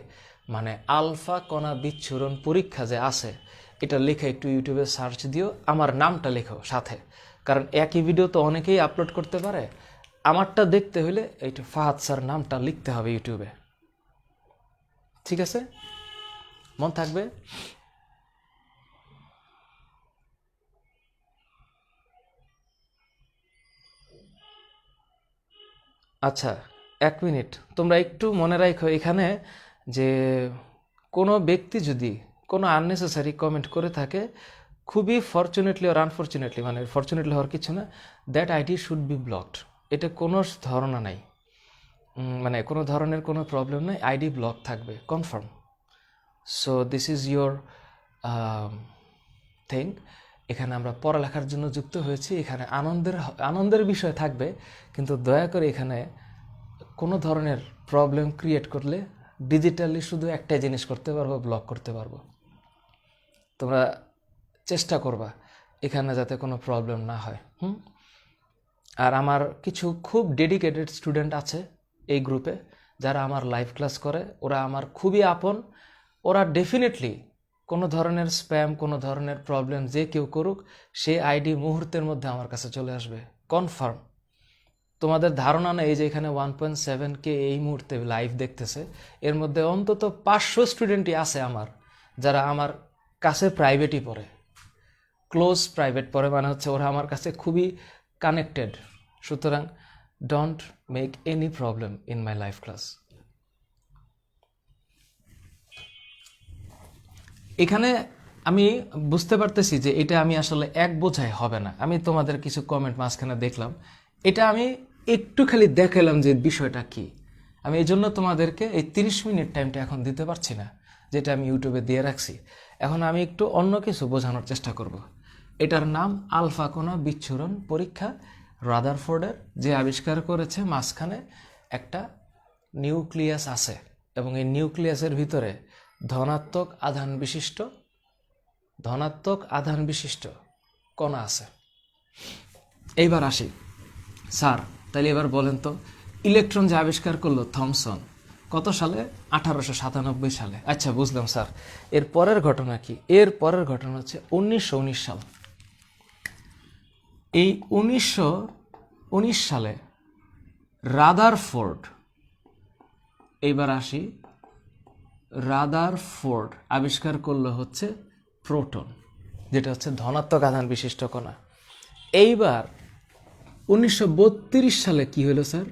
Speaker 1: মানে আলফা কণা বিচ্ছুরণ পরীক্ষা যে আছে এটা লেখা একটু ইউটিউবে সার্চ দিও, আমার নামটা লেখো সাথে, কারণ একই ভিডিও তো অনেকেই আপলোড করতে পারে। আমারটা দেখতে হলে এইটা ফাহাদ স্যার নামটা লিখতে হবে ইউটিউবে, ঠিক আছে? মন থাকবে? আচ্ছা, 1 মিনিট তোমরা একটু মনে রাখো এখানে যে কোনো ব্যক্তি যদি কোনো আননেসেসারি কমেন্ট করে থাকে, খুবই ফরচুনেটলি আর আনফরচুনেটলি, মানে ফরচুনেটলি হওয়ার কিছু না, that ID should be blocked. এটা কোনো ধারণা নাই, মানে কোনো ধরনের কোনো প্রবলেম নাই, আইডি ব্লক থাকবে confirm. So this is your thing. এখানে আমরা পড়ালেখার জন্য যুক্ত হয়েছি, এখানে আনন্দের বিষয় থাকবে, কিন্তু দয়া করে এখানে কোনো ধরনের প্রবলেম ক্রিয়েট করলে ডিজিটালি শুধু একটাই জিনিস করতে পারবো, ব্লক করতে পারবো। তোমরা চেষ্টা করবা এখানে যাতে কোনো প্রবলেম না হয়। আর আমার কিছু খুব ডেডিকেটেড স্টুডেন্ট আছে এই গ্রুপে, যারা আমার লাইভ ক্লাস করে, ওরা আমার খুবই আপন। ওরা ডেফিনেটলি কোনো ধরনের স্প্যাম, কোনো ধরনের প্রবলেম যে কেউ করুক, সে আইডি মুহূর্তের মধ্যে আমার কাছে চলে আসবে কনফার্ম। তোমাদের ধারণা নেই যে এখানে 1.7K এই মুহূর্তে লাইভ দেখতেছে, এর মধ্যে অন্তত 500 স্টুডেন্টই আছে আমার, যারা আমার কাছে প্রাইভেটই পড়ে, ক্লোজ প্রাইভেট পড়ে, মানে হচ্ছে ওরা আমার কাছে খুবই কানেক্টেড। সুতরাং don't make any problem in my life class. এখানে আমি বুঝতে পারতেছি যে এটা আমি আসলে এক বোঝাই হবে না। আমি তোমাদের কিছু কমেন্ট মাঝখানে দেখলাম, এটা আমি একটু খালি দেখালাম যে বিষয়টা কি। আমি এই জন্য তোমাদেরকে এই 30 মিনিট টাইমটা এখন দিতে পারছি না, যেটা আমি ইউটিউবে দিয়ে রাখছি। এখন আমি একটু অন্য কিছু বোঝানোর চেষ্টা করব। এটার নাম আলফা কণা বিচ্ছুরণ পরীক্ষা। রাদারফোর্ডের যে আবিষ্কার করেছে, মাঝখানে একটা নিউক্লিয়াস আছে এবং এই নিউক্লিয়াসের ভিতরে ধনাত্মক আধান বিশিষ্ট কণা আছে। এইবার আসি স্যার, তাহলে এবার বলেন তো, ইলেকট্রন যে আবিষ্কার করলো থমসন কত সালে? 1897 সালে। আচ্ছা, বুঝলাম স্যার। এর পরের ঘটনা কি? এর পরের ঘটনা হচ্ছে 1919 সাল। এই 1919 সালে রাদারফোর্ড, এইবার আসি, রাদারফোর্ড আবিষ্কার করলো হচ্ছে প্রোটন, যেটা হচ্ছে ধনাত্মক আধান বিশিষ্ট কণা। এইবার 1932 সালে কি হলো স্যার?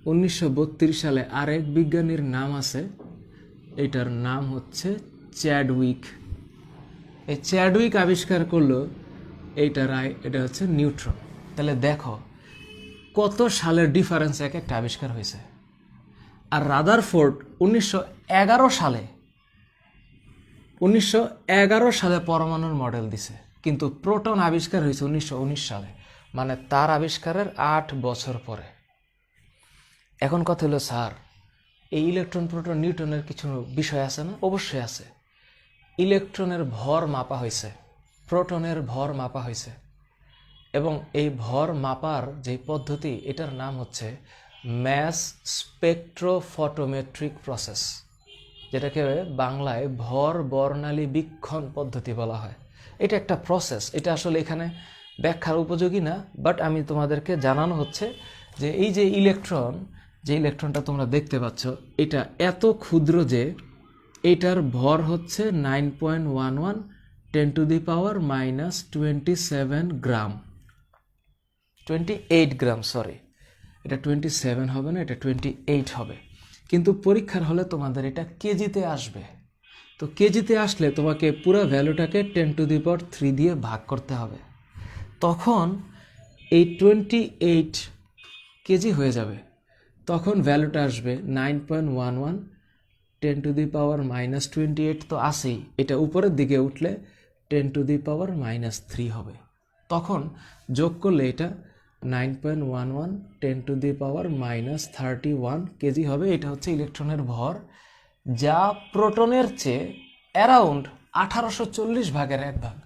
Speaker 1: 1932 সালে আরেক বিজ্ঞানীর নাম আছে, এটার নাম হচ্ছে চ্যাডউইক। এই চ্যাডউইক আবিষ্কার করলো এটা হচ্ছে নিউট্রন। তাহলে দেখো কত সালের ডিফারেন্স এক একটা আবিষ্কার হয়েছে। আর রাদারফোর্ড 1911 সালে পরমাণুর মডেল দিছে, কিন্তু প্রোটন আবিষ্কার হয়েছে 1919 সালে, মানে তার আবিষ্কারের 8 বছর পরে। এখন কথা হলো স্যার, এই ইলেকট্রন প্রোটন নিউটনের কিছু বিষয় আছে না? অবশ্যই আছে। ইলেকট্রনের ভর মাপা হয়েছে, প্রোটনের ভর মাপা হয়েছে, এবং এই ভর মাপার যে পদ্ধতি, এটার নাম হচ্ছে ম্যাস স্পেকট্রোফটোমেট্রিক প্রসেস, যেটাকে বাংলায় ভর বর্ণালী বীক্ষণ পদ্ধতি বলা হয়। এটা একটা প্রসেস, এটা আসলে এখানে ব্যাখ্যার উপযোগী না, বাট আমি তোমাদেরকে জানানো হচ্ছে যে এই যে ইলেকট্রনটা তোমরা দেখতে পাচ্ছ, এটা এত ক্ষুদ্র যে এটার ভর হচ্ছে 9.11 10⁻⁻27 গ্রাম, 28 গ্রাম, সরি, এটা 27 হবে না, এটা 28 হবে। কিন্তু পরীক্ষার হলে তোমাদের এটা কেজিতে আসবে। তো কেজিতে আসলে তোমাকে পুরো ভ্যালুটাকে 10⁻³ দিয়ে ভাগ করতে হবে, তখন এই 28 কেজি হয়ে যাবে। তখন ভ্যালুটা আসবে 9.11 10⁻⁻28 তো আসেই, এটা উপরের দিকে উঠলে 10⁻³ হবে। তখন যোগ করলে এটা 9.11 10⁻31 কেজি হবে। এটা হচ্ছে ইলেকট্রনের ভর, যা প্রোটনের চেয়ে অ্যারাউন্ড 1840 ভাগের 1 ভাগ।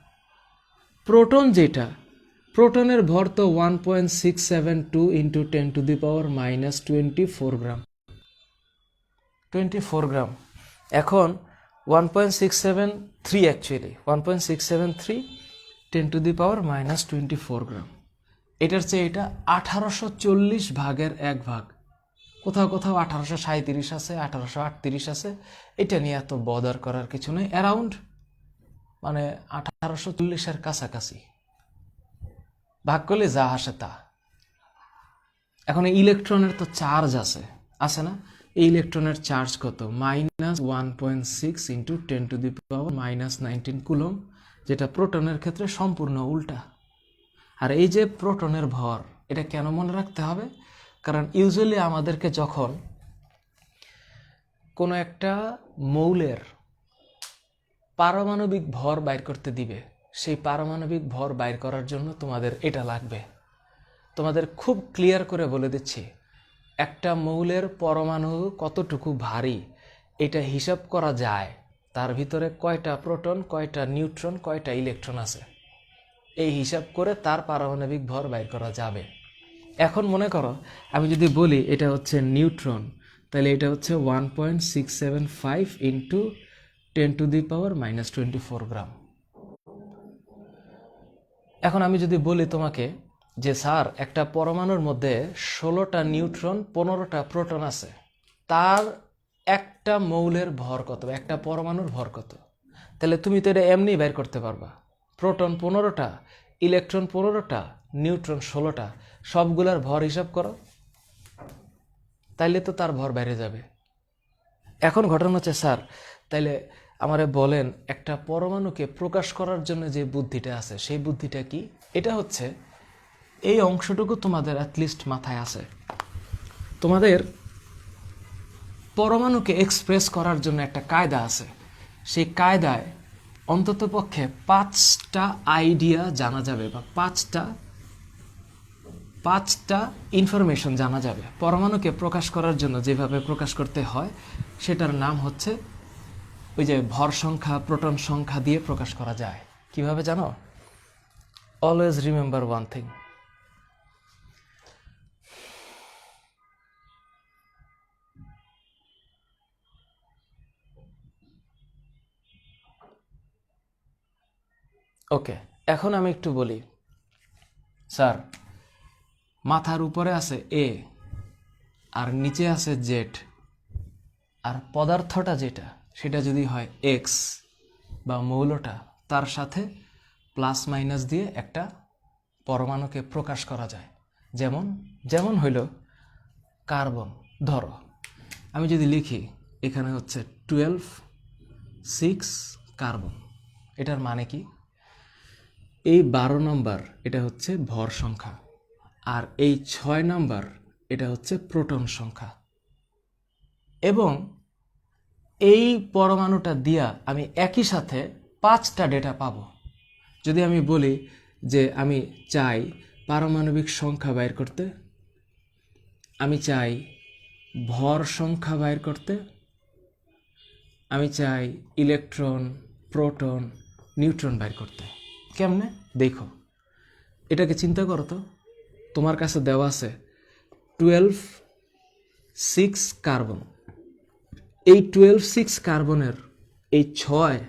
Speaker 1: প্রোটনের ভর তো 1.672 ইন্টু 10⁻24 গ্রাম, 24 গ্রাম। এখন 1.673, অ্যাকচুয়ালি 1.673 10⁻24 গ্রাম। এটার চেয়ে এটা 1840 ভাগের 1 ভাগ। কোথাও কোথাও 1837 আছে, 1838 আছে, এটা নিয়ে এত বদার করার কিছু নেই। অ্যারাউন্ড মানে 1840-এর কাছাকাছি ভাগ করলে যা আসে তা। এখন এই ইলেকট্রনের তো চার্জ আছে না? এই ইলেকট্রনের চার্জ কত? -1.6 ইন্টু 10⁻⁻19 কুলম, যেটা প্রোটনের ক্ষেত্রে সম্পূর্ণ উল্টা। আর এই যে প্রোটনের ভর, এটা কেন মনে রাখতে হবে? কারণ ইউজুয়ালি আমাদেরকে যখন কোনো একটা মৌলের পারমাণবিক ভর বাইর করতে দিবে, সেই পারমাণবিক ভর বাইর করার জন্য তোমাদের এটা লাগবে। তোমাদের খুব ক্লিয়ার করে বলে দিচ্ছি, একটা মৌলের পরমাণু কতটুকু ভারী এটা হিসাব করা যায়, তার ভিতরে কয়টা প্রোটন, কয়টা নিউট্রন, কয়টা ইলেকট্রন আছে, এই হিসাব করে তার পারমাণবিক ভর বাইর করা যাবে। এখন মনে করো আমি যদি বলি এটা হচ্ছে নিউট্রন, তাহলে এটা হচ্ছে 1.675 ইন্টু 10⁻⁻24 গ্রাম। এখন আমি যদি বলি তোমাকে যে স্যার, একটা পরমাণুর মধ্যে 16টা নিউট্রন 15টা প্রোটন আছে, তার একটা মৌলের ভর কত, একটা পরমাণুর ভর কত? তাহলে তুমি তো এটা এমনি বের করতে পারবা। প্রোটন 15টা, ইলেকট্রন 15টা, নিউট্রন 16টা, সবগুলার ভর হিসাব করো, তাইলে তো তার ভর বাইরে যাবে। এখন ঘটনা হচ্ছে স্যার, তাইলে আমারে বলেন একটা পরমাণুকে প্রকাশ করার জন্য যে বুদ্ধিটা আছে সেই বুদ্ধিটা কি? এটা হচ্ছে এই অংশটুকু তোমাদের অ্যাটলিস্ট মাথায় আছে। তোমাদের পরমাণুকে এক্সপ্রেস করার জন্য একটা কায়দা আছে। সেই কায়দায় অন্ততপক্ষে 5টা আইডিয়া জানা যাবে বা পাঁচটা ইনফরমেশন জানা যাবে। পরমাণুকে প্রকাশ করার জন্য যেভাবে প্রকাশ করতে হয় সেটার নাম হচ্ছে ওই যে ভর সংখ্যা, প্রোটন সংখ্যা দিয়ে প্রকাশ করা যায়। কিভাবে জানো? অলওয়েজ রিমেম্বার ওয়ান থিং, ওকে। এখন আমি একটু বলি, স্যার মাথার উপরে আছে এ আর নিচে আছে জেড, আর পদার্থটা যেটা সেটা যদি হয় এক্স বা মৌলটা, তার সাথে প্লাস মাইনাস দিয়ে একটা পরমাণুকে প্রকাশ করা যায়। যেমন যেমন হইল কার্বন। ধরো আমি যদি লিখি এখানে হচ্ছে 12 6 কার্বন, এটার মানে কি? এই 12 নম্বর এটা হচ্ছে ভর সংখ্যা, আর এই 6 নম্বর এটা হচ্ছে প্রোটন সংখ্যা। এবং এই পরমাণুটা দিয়া আমি একই সাথে 5টা ডেটা পাবো। যদি আমি বলি যে আমি চাই পারমাণবিক সংখ্যা বাইর করতে, আমি চাই ভর সংখ্যা বাইর করতে, আমি চাই ইলেকট্রন, প্রোটন, নিউট্রন বাইর করতে। কেমনে দেখো, এটাকে চিন্তা করো তো। তোমার কাছে দেওয়া আছে 12 6 কার্বন। এই 12 6 কার্বনের এই 6,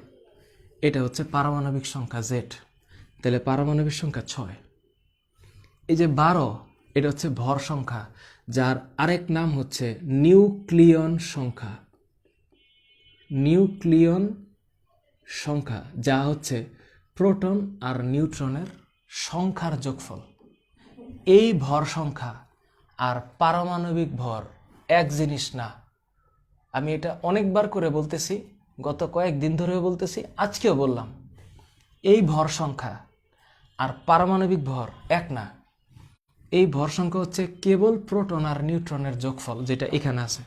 Speaker 1: এটা হচ্ছে পারমাণবিক সংখ্যা জেড, তাহলে পারমাণবিক সংখ্যা 6। এই যে 12, এটা হচ্ছে ভর সংখ্যা, যার আরেক নাম হচ্ছে নিউক্লিয়ন সংখ্যা। নিউক্লিয়ন সংখ্যা যা হচ্ছে প্রোটন আর নিউট্রনের সংখ্যার যোগফল। এই ভর সংখ্যা আর পারমাণবিক ভর এক জিনিস না। আমি এটা অনেকবার করে বলতেছি, গত কয়েকদিন ধরেও বলতেছি, আজকেও বললাম। এই ভর সংখ্যা আর পারমাণবিক ভর এক না। এই ভর সংখ্যা হচ্ছে কেবল প্রোটন আর নিউট্রনের যোগফল, যেটা এখানে আছে।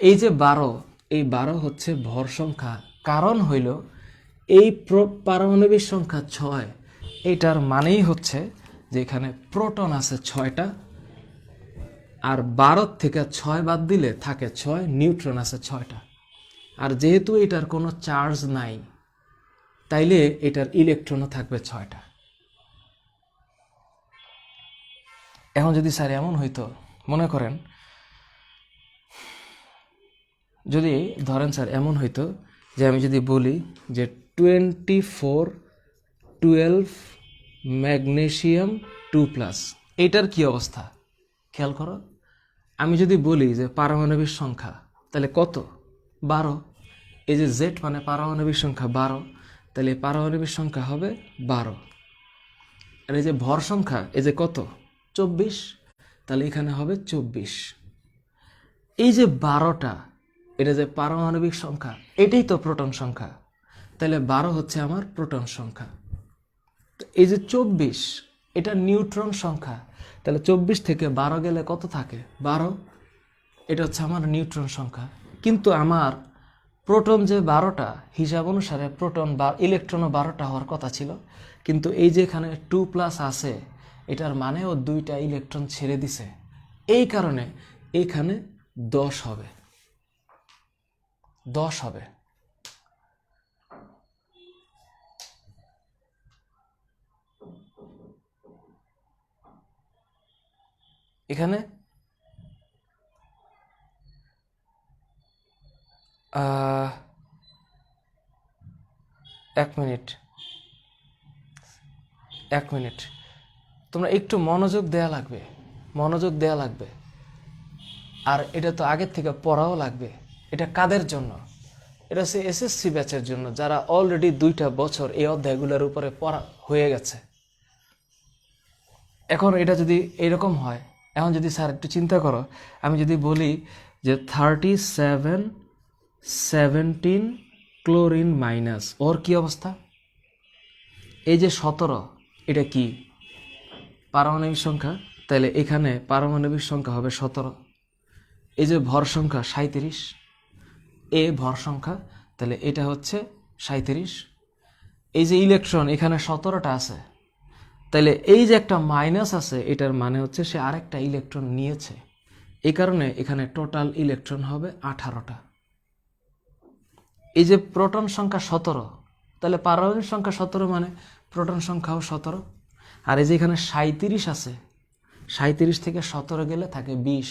Speaker 1: এই যে 12, এই 12 হচ্ছে ভর সংখ্যা। কারণ হইল এই পারমাণবিক সংখ্যা 6, এইটার মানেই হচ্ছে যে এখানে প্রোটন আছে 6টা, আর 12 থেকে 6 বাদ দিলে থাকে 6, নিউট্রন আছে 6টা। আর যেহেতু এটার কোনো চার্জ নাই, তাইলে এটার ইলেকট্রনও থাকবে 6টা। এখন যদি স্যার এমন হইতো, মনে করেন যদি ধরেন স্যার এমন হইতো যে আমি যদি বলি যে 24 12 ম্যাগনেসিয়াম 2+, এইটার কি অবস্থা খেয়াল করো। আমি যদি বলি যে পারমাণবিক সংখ্যা, তাহলে কত? 12। এই যে জেড মানে পারমাণবিক সংখ্যা 12, তাহলে পারমাণবিক সংখ্যা হবে 12। আর এই যে ভর সংখ্যা, এই যে কত? 24, তাহলে এখানে হবে 24। এই যে 12টা, এটা যে পারমাণবিক সংখ্যা, এটাই তো প্রোটন সংখ্যা, তাহলে 12 হচ্ছে আমার প্রোটন সংখ্যা। এই যে 24, এটা নিউট্রন সংখ্যা, তাহলে 24 থেকে 12 গেলে কত থাকে? 12। এটা হচ্ছে আমার নিউট্রন সংখ্যা। কিন্তু আমার প্রোটন যে 12টা, হিসাব অনুসারে প্রোটন বা ইলেকট্রনও 12টা হওয়ার কথা ছিল, কিন্তু এই যে এখানে 2+ আছে, এটার মানে ও 2টা ইলেকট্রন ছেড়ে দিছে। এই কারণে এখানে 10 হবে। 10 হবে। এখানে 1 মিনিট তোমরা একটু মনোযোগ দেয়া লাগবে। আর এটা তো আগের থেকে পড়াও লাগবে। এটা কাদের জন্য? এটা হচ্ছে এসএসসি ব্যাচের জন্য, যারা অলরেডি 2টা বছর এই অধ্যায়গুলোর উপরে পড়া হয়ে গেছে। এখন এটা যদি এরকম হয় এখন যদি স্যার একটু চিন্তা করো, আমি যদি বলি যে 37 17 ক্লোরিন মাইনাস, ওর কি অবস্থা? এই যে 17, এটা কি পারমাণবিক সংখ্যা, তাহলে এখানে পারমাণবিক সংখ্যা হবে 17। এই যে ভর সংখ্যা 37, এ ভর সংখ্যা, তাহলে এটা হচ্ছে 37। এই যে ইলেকট্রন এখানে 17টা আছে, তাহলে এই যে একটা মাইনাস আছে, এটার মানে হচ্ছে সে আরেকটা ইলেকট্রন নিয়েছে। এই কারণে এখানে টোটাল ইলেকট্রন হবে 18টা। এই যে প্রোটন সংখ্যা 17, তাহলে পারমাণবিক সংখ্যা 17 মানে প্রোটন সংখ্যাও 17। আর এই যে এখানে 37 আছে, 37 থেকে 17 গেলে থাকে 20,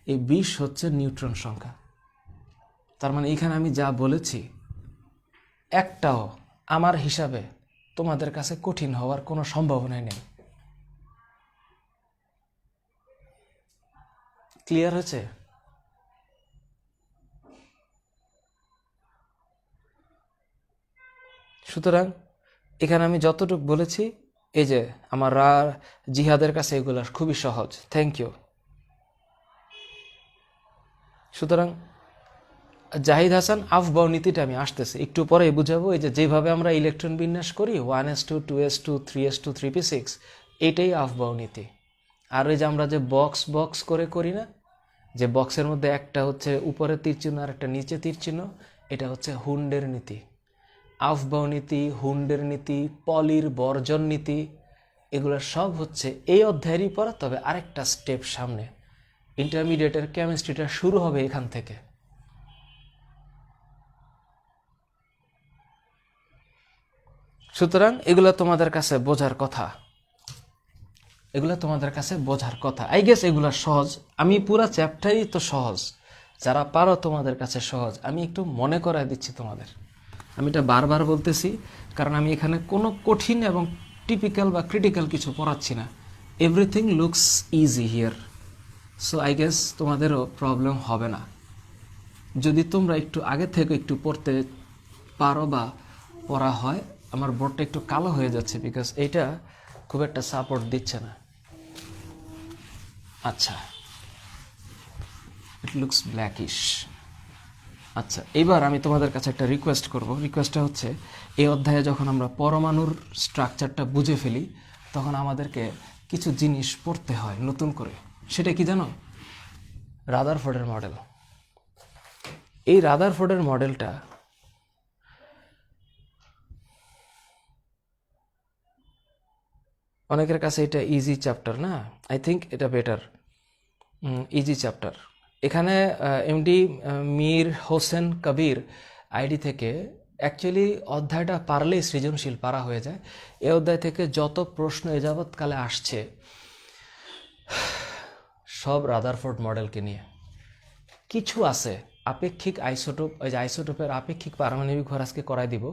Speaker 1: এই 20 হচ্ছে নিউট্রন সংখ্যা। তার মানে এখানে আমি যা বলেছি একটাও আমার হিসাবে তোমাদের কাছে কঠিন হওয়ার কোনো সম্ভাবনাই নেই। ক্লিয়ার হয়েছে? সুতরাং এখানে আমি যতটুকু বলেছি, এই যে আমার জিহাদের কাছে এগুলো খুবই সহজ। Thank you. সুতরাং জাহিদ হাসান, আফবাও নীতিটা আমি আসতেছি একটু পরে বুঝাবো। এই যে যেভাবে আমরা ইলেকট্রন বিন্যাস করি 1s2 2s2 3s2 3p6, এটাই আফবাও নীতি। আর ওই যে আমরা যে বক্স করে করি না, যে বক্সের মধ্যে একটা হচ্ছে উপরে তীর চিহ্ন আর একটা নিচে তীর চিহ্ন, এটা হচ্ছে হুন্ডের নীতি। আফবাও নীতি, হুন্ডের নীতি, পলির বর্জন নীতি, এগুলো সব হচ্ছে এই অধ্যায়েরই পড়া, তবে আরেকটা স্টেপ সামনে। ইন্টারমিডিয়েটের কেমিস্ট্রিটা শুরু হবে এখান থেকে। সুতরাং এগুলো তোমাদের কাছে বোঝার কথা, আই গেস এগুলো সহজ। আমি পুরা চ্যাপ্টারই তো সহজ, যারা পারো তোমাদের কাছে সহজ। আমি একটু মনে করায় দিচ্ছি তোমাদের, আমি এটা বারবার বলতেছি, কারণ আমি এখানে কোনো কঠিন এবং টিপিক্যাল বা ক্রিটিক্যাল কিছু পড়াচ্ছি না। Everything looks easy here, so I guess তোমাদেরও প্রবলেম হবে না যদি তোমরা একটু আগে থেকে একটু পড়তে পারো বা পড়া হয়। আমার বোর্ডটা একটু কালো হয়ে যাচ্ছে বিকজ এইটা খুব একটা সাপোর্ট দিচ্ছে না। আচ্ছা, ইট লুকস ব্ল্যাকিশ। আচ্ছা, এবার আমি তোমাদের কাছে একটা রিকোয়েস্ট করব। রিকোয়েস্টটা হচ্ছে, এই অধ্যায়ে যখন আমরা পরমাণুর স্ট্রাকচারটা বুঝে ফেলি, তখন আমাদেরকে কিছু জিনিস পড়তে হয় নতুন করে। সেটা কি জানো? রাদারফোর্ডের মডেল। এই রাদারফোর্ডের মডেলটা অনেকের কাছে এটা ইজি চ্যাপ্টার না, আই থিঙ্ক এটা বেটার ইজি চ্যাপ্টার। এখানে এমডি মীর হোসেন কবির আইডি থেকে অ্যাকচুয়ালি অধ্যায়টা পারলেই সৃজনশীল পারা হয়ে যায়। এই অধ্যায় থেকে যত প্রশ্ন এ যাবৎকালে আসছে সব রাদারফোর্ড মডেলকে নিয়ে। কিছু আছে আপেক্ষিক আইসোটোপ, ওই যে আইসোটোপের আপেক্ষিক পারমাণবিক ভর আজকে করাই দিব।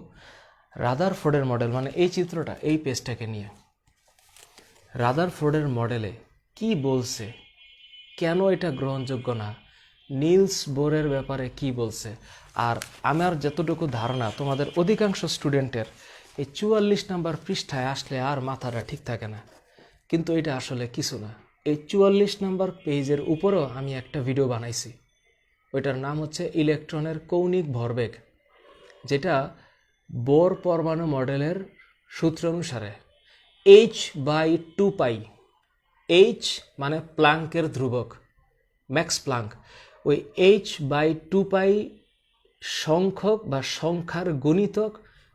Speaker 1: রাদারফোর্ডের মডেল মানে এই চিত্রটা, এই পেজটাকে নিয়ে রাদারফোর্ডের মডেলে কি বলছে, কেন এটা গ্রহণযোগ্য না, নিলস বোরের ব্যাপারে কি বলছে। আর আমার যতটুকু ধারণা, তোমাদের অধিকাংশ স্টুডেন্টের এই 44 নাম্বার পৃষ্ঠায় আসলে আর মাথাটা ঠিক থাকে না, কিন্তু এটা আসলে কিছু না। এই 44 নাম্বার পেজের উপরেও আমি একটা ভিডিও বানাইছি, ওইটার নাম হচ্ছে ইলেকট্রনের কৌণিক ভরবেগ, যেটা বোর পরমাণু মডেলের সূত্র অনুসারে h/2π, এইচ মানে প্লাঙ্কের ধ্রুবক, ম্যাক্স প্লাঙ্ক, ওই h/2π সংখ্যক বা সংখ্যার গণিতক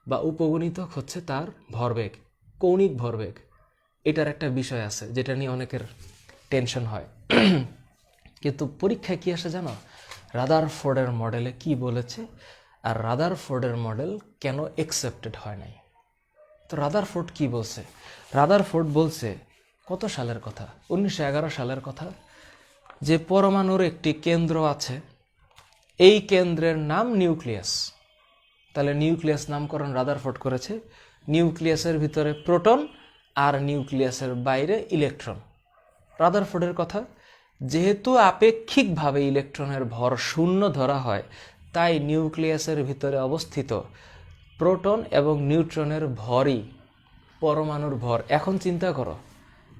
Speaker 1: বা উপগণিতক হচ্ছে তার ভরবেগ, কৌণিক ভরবেগ। এটার একটা বিষয় আছে যেটা নিয়ে অনেকের টেনশন হয়। কিন্তু পরীক্ষায় কি আসে জানো? রাদারফোর্ডের মডেলে কি বলেছে, আর রাদারফোর্ডের মডেল কেন অ্যাকসেপ্টেড হয় নাই। তো রাদারফোর্ড কি বলছে? রাদারফোর্ড বলছে কত সালের কথা? 1911 সালের কথা, যে পরমাণুর একটি কেন্দ্র আছে, এই কেন্দ্রের নাম নিউক্লিয়াস। তাহলে নিউক্লিয়াস নামকরণ রাদারফোর্ড করেছে। নিউক্লিয়াসের ভিতরে প্রোটন আর নিউক্লিয়াসের বাইরে ইলেকট্রন। রাদারফোর্ডের কথা, যেহেতু আপেক্ষিকভাবে ইলেকট্রনের ভর শূন্য ধরা হয়, তাই নিউক্লিয়াসের ভিতরে অবস্থিত প্রোটন এবং নিউট্রনের ভরই পরমাণুর ভর। এখন চিন্তা করো,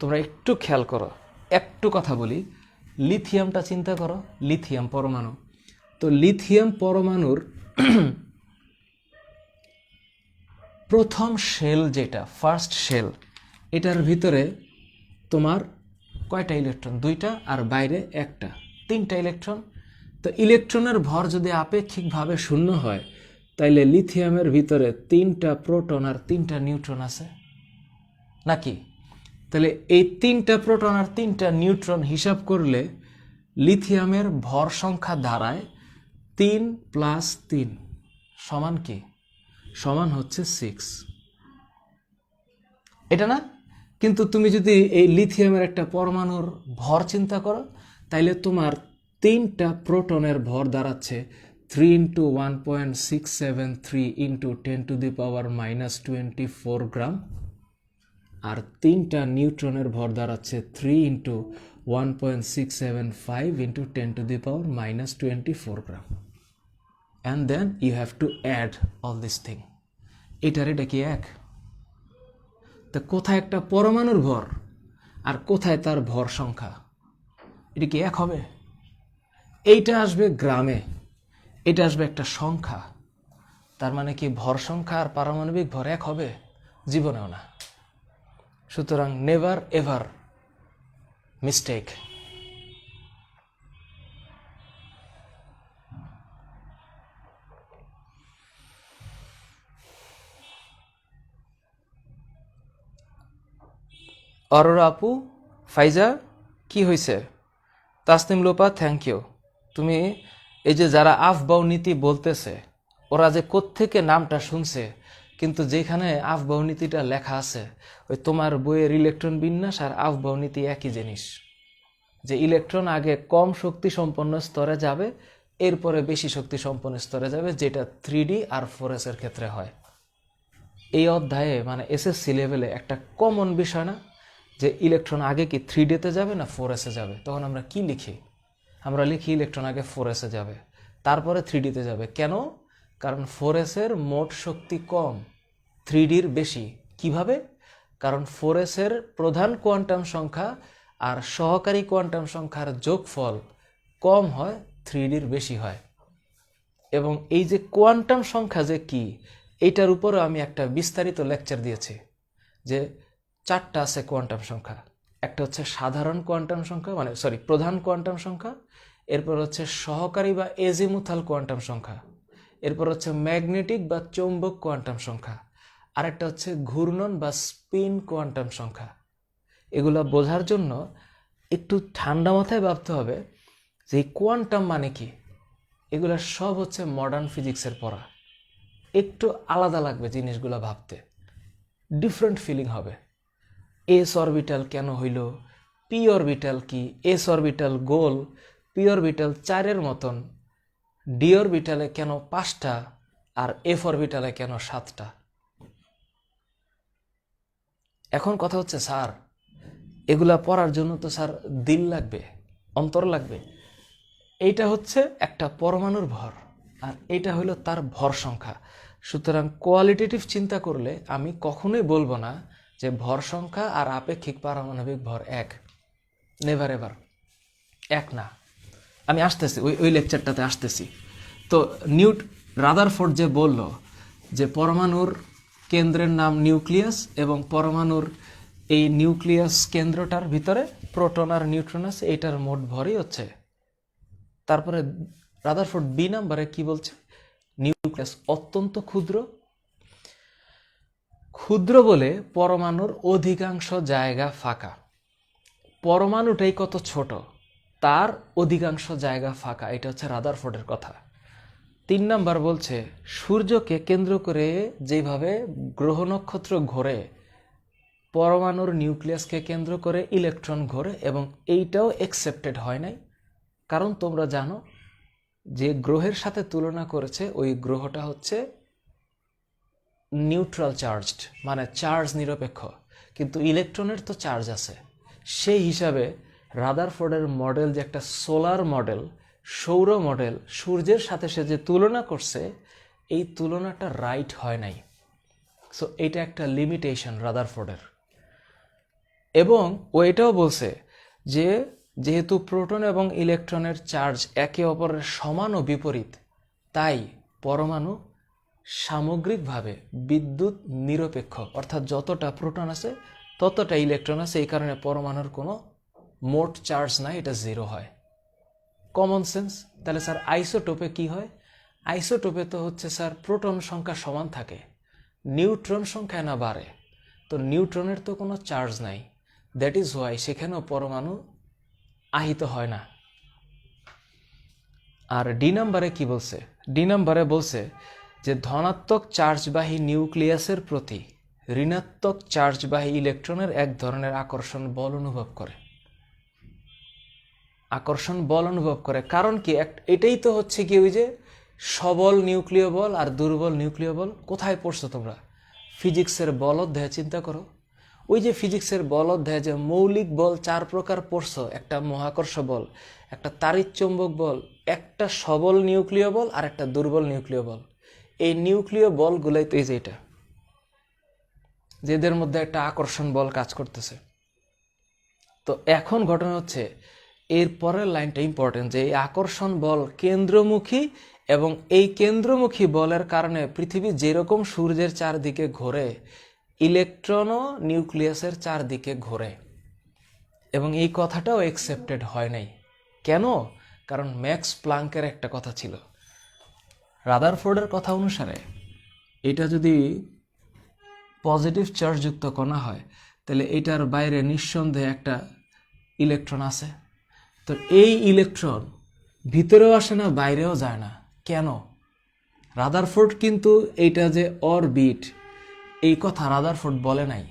Speaker 1: তোমরা একটু খেয়াল করো, একটু কথা বলি, লিথিয়ামটা চিন্তা করো, লিথিয়াম পরমাণু। তো লিথিয়াম পরমাণুর প্রথম শেল, যেটা ফার্স্ট শেল, এটার ভিতরে তোমার কয়টা ইলেকট্রন? 2টা, আর বাইরে 1টা, 3টা ইলেকট্রন। তো ইলেকট্রনের ভর যদি আপেক্ষিকভাবে শূন্য হয়, তাইলে লিথিয়ামের ভিতরে 3টা প্রোটন আর 3টা নিউট্রন আছে নাকি? তাহলে এই 3টা প্রোটন আর 3টা নিউট্রন হিসাব করলে লিথিয়ামের ভর সংখ্যা দাঁড়ায় 3 + 3 সমান কি? সমান হচ্ছে 6। এটা না? কিন্তু তুমি যদি এই লিথিয়ামের একটা পরমাণুর ভর চিন্তা করো, তাইলে তোমার 3টা প্রোটনের ভর দাঁড়াচ্ছে 3 × 1.673 × 10⁻⁻24 গ্রাম, আর 3টা নিউট্রনের ভর দাঁড়াচ্ছে 3 × 1.675 × 10⁻⁻24 গ্রাম। And then you have to add all this thing. এটা কি এক? তা কোথায় একটা পরমাণুর ভর আর কোথায় তার ভর সংখ্যা? এটা কি এক হবে? এইটা আসবে গ্রামে, এটা আসবে একটা সংখ্যা। তার মানে কি ভর সংখ্যা আর পারমাণবিক ভর এক হবে? জীবনেও না। সুতরাং নেভার এভার মিস্টেক। অরোরা আপু, ফাইজা, কি হয়েছে? Tasnim Lopa, thank you. তুমি এই যে যারা আফবাউ নীতি বলতেছে, ওরা যে কোত্থেকে নামটা শুনছে, কিন্তু যেখানে আফবাউ নীতিটা লেখা আছে, ওই তোমার বইয়ের ইলেকট্রন বিন্যাস আর আফবাউ নীতি একই জিনিস, যে ইলেকট্রন আগে কম শক্তি সম্পন্ন স্তরে যাবে, এরপরে বেশি শক্তি সম্পন্ন স্তরে যাবে, যেটা 3D আর 4S এর ক্ষেত্রে হয়। এই অধ্যায়ে মানে এসএসসি লেভেলে একটা কমন বিষয় না, যে ইলেকট্রন আগে কি 3Dতে যাবে না 4S-এ যাবে? তখন আমরা কি লিখি? আমরা লিখি ইলেকট্রন আগে 4S-এ যাবে, তারপরে 3Dতে যাবে। কেন? কারণ 4S-এর মোট শক্তি কম, 3Dর বেশি। কিভাবে? কারণ 4S-এর প্রধান কোয়ান্টাম সংখ্যা আর সহকারী কোয়ান্টাম সংখ্যার যোগফল কম হয়, 3Dর বেশি হয়। এবং এই যে কোয়ান্টাম সংখ্যা যে কি, এইটার উপরও আমি একটা বিস্তারিত লেকচার দিয়েছি, যে 4টা আছে কোয়ান্টাম সংখ্যা। একটা হচ্ছে সাধারণ কোয়ান্টাম সংখ্যা, মানে প্রধান কোয়ান্টাম সংখ্যা, এরপর হচ্ছে সহকারী বা এজিমুথাল কোয়ান্টাম সংখ্যা, এরপর হচ্ছে ম্যাগনেটিক বা চৌম্বক কোয়ান্টাম সংখ্যা, আরেকটা হচ্ছে ঘূর্ণন বা স্পিন কোয়ান্টাম সংখ্যা। এগুলো বোঝার জন্য একটু ঠান্ডা মাথায় ভাবতে হবে যে এই কোয়ান্টাম মানে কি। এগুলো সব হচ্ছে মডার্ন ফিজিক্সের পড়া। একটু আলাদা লাগবে জিনিসগুলো ভাবতে, ডিফারেন্ট ফিলিং হবে। এস অরবিটাল কেন হইল, পি অরবিটাল কি, এস অরবিটাল গোল, পি অরবিটাল 4-এর মতন, ডি অরবিটালে কেন 5টা, আর এফ অরবিটালে কেন 7টা। এখন কথা হচ্ছে, স্যার এগুলা পড়ার জন্য তো স্যার দিল লাগবে, অন্তর লাগবে। এইটা হচ্ছে একটা পরমাণুর ভর, আর এটা হলো তার ভর সংখ্যা। সুতরাং কোয়ালিটেটিভ চিন্তা করলে আমি কখনোই বলবো না যে ভর সংখ্যা আর আপেক্ষিক পারমাণবিক ভর এক। নেভার এভার এক না। আমি আসতেছি, ওই লেকচারটাতে আসতেছি। তো রাদারফোর্ড যে বলল যে পরমাণুর কেন্দ্রের নাম নিউক্লিয়াস, এবং পরমাণুর এই নিউক্লিয়াস কেন্দ্রটার ভিতরে প্রোটন আর নিউট্রন আছে, এটার মোট ভরই হচ্ছে। তারপরে রাদারফোর্ড বি নাম্বারে কি বলছে? নিউক্লিয়াস অত্যন্ত ক্ষুদ্র, ক্ষুদ্র বলে পরমাণুর অধিকাংশ জায়গা ফাঁকা। পরমাণুটাই কত ছোট, তার অধিকাংশ জায়গা ফাঁকা। এটা হচ্ছে রাদারফোর্ডের কথা। 3 নাম্বার বলছে সূর্যকে কেন্দ্র করে যেভাবে গ্রহ নক্ষত্র ঘোরে, পরমাণুর নিউক্লিয়াসকে কেন্দ্র করে ইলেকট্রন ঘোরে, এবং এইটাও অ্যাকসেপ্টেড হয় নাই। কারণ তোমরা জানো যে গ্রহের সাথে তুলনা করেছে, ওই গ্রহটা হচ্ছে নিউট্রাল চার্জড, মানে চার্জ নিরপেক্ষ, কিন্তু ইলেকট্রনের তো চার্জ আছে। সেই হিসাবে রাদারফোর্ডের মডেল যে একটা সোলার মডেল, সৌর মডেল, সূর্যের সাথে সে যে তুলনা করছে, এই তুলনাটা রাইট হয় নাই। সো এটা একটা লিমিটেশন রাদারফোর্ডের। এবং ও এটাও বলছে যে যেহেতু প্রোটন এবং ইলেকট্রনের চার্জ একে অপরের সমান ও বিপরীত, তাই পরমাণু সামগ্রিকভাবে বিদ্যুৎ নিরপেক্ষ, অর্থাৎ যতটা প্রোটন আছে ততটা ইলেকট্রন আছে, এই কারণে পরমাণুর কোনো মোট চার্জ নাই, এটা জিরো হয়। Common sense. তাহলে স্যার আইসোটোপে কি হয়? আইসোটোপে তো হচ্ছে স্যার প্রোটন সংখ্যা সমান থাকে, নিউট্রন সংখ্যা না বাড়ে, তো নিউট্রনের তো কোনো চার্জ নাই, দ্যাট ইজ ওয়াই সেখানেও পরমাণু আহিত হয় না। আর ডি নাম্বারে কি বলছে? ডি নাম্বারে বলছে যে ধনাত্মক চার্জবাহী নিউক্লিয়াসের প্রতি ঋণাত্মক চার্জবাহী ইলেকট্রনের এক ধরনের আকর্ষণ বল অনুভব করে। আকর্ষণ বল অনুভব করে কারণ কি? এটাই তো হচ্ছে কি, ওই যে সবল নিউক্লিয় বল আর দুর্বল নিউক্লিয় বল। কোথায় পড়ছো তোমরা? ফিজিক্সের বল অধ্যায়ে চিন্তা করো। ওই যে ফিজিক্সের বল অধ্যায়ে যে মৌলিক বল 4 প্রকার পড়ছো, একটা মহাকর্ষ বল, একটা তাড়িৎচুম্বক বল, একটা সবল নিউক্লিয় বল আর একটা দুর্বল নিউক্লিয় বল। এই নিউক্লিয় বলগুলোই তো এই যে এটা, যেদের মধ্যে একটা আকর্ষণ বল কাজ করতেছে। তো এখন ঘটনা হচ্ছে, এর পরের লাইনটা ইম্পর্টেন্ট, যে এই আকর্ষণ বল কেন্দ্রমুখী, এবং এই কেন্দ্রমুখী বলের কারণে পৃথিবী যেরকম সূর্যের চারদিকে ঘোরে, ইলেকট্রনও নিউক্লিয়াসের চারদিকে ঘোরে। এবং এই কথাটাও অ্যাকসেপ্টেড হয় নাই। কেন? কারণ ম্যাক্স প্লাঙ্কের একটা কথা ছিল, রাদারফোর্ডের কথা অনুসারে এটা যদি পজিটিভ চার্জযুক্ত কণা হয় তাহলে এটার বাইরে নিঃসন্দেহে একটা ইলেকট্রন আছে। তো এই ইলেকট্রন ভিতরেও আসে না, বাইরেও যায় না। কেন? রাদারফোর্ড কিন্তু এইটা যে অরবিট, এই কথা রাদারফোর্ড বলে নাই।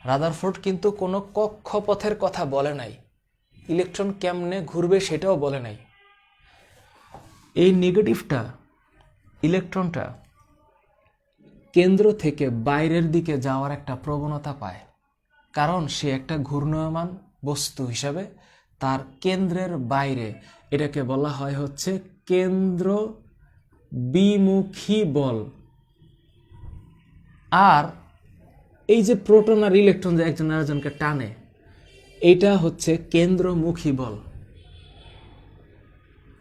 Speaker 1: রাদারফোর্ড কিন্তু কোনো কক্ষপথের কথা বলে নাই, ইলেকট্রন কেমনে ঘুরবে সেটাও বলে নাই। এই নেগেটিভটা, ইলেকট্রনটা কেন্দ্র থেকে বাইরের দিকে যাওয়ার একটা প্রবণতা পায়, কারণ সে একটা ঘূর্ণায়মান বস্তু হিসাবে তার কেন্দ্রের বাইরে, এটাকে বলা হয় হচ্ছে কেন্দ্র বিমুখী বল। আর এই যে প্রোটন আর ইলেকট্রন যে একজন আরেকজনকে টানে, এটা হচ্ছে কেন্দ্রমুখী বল।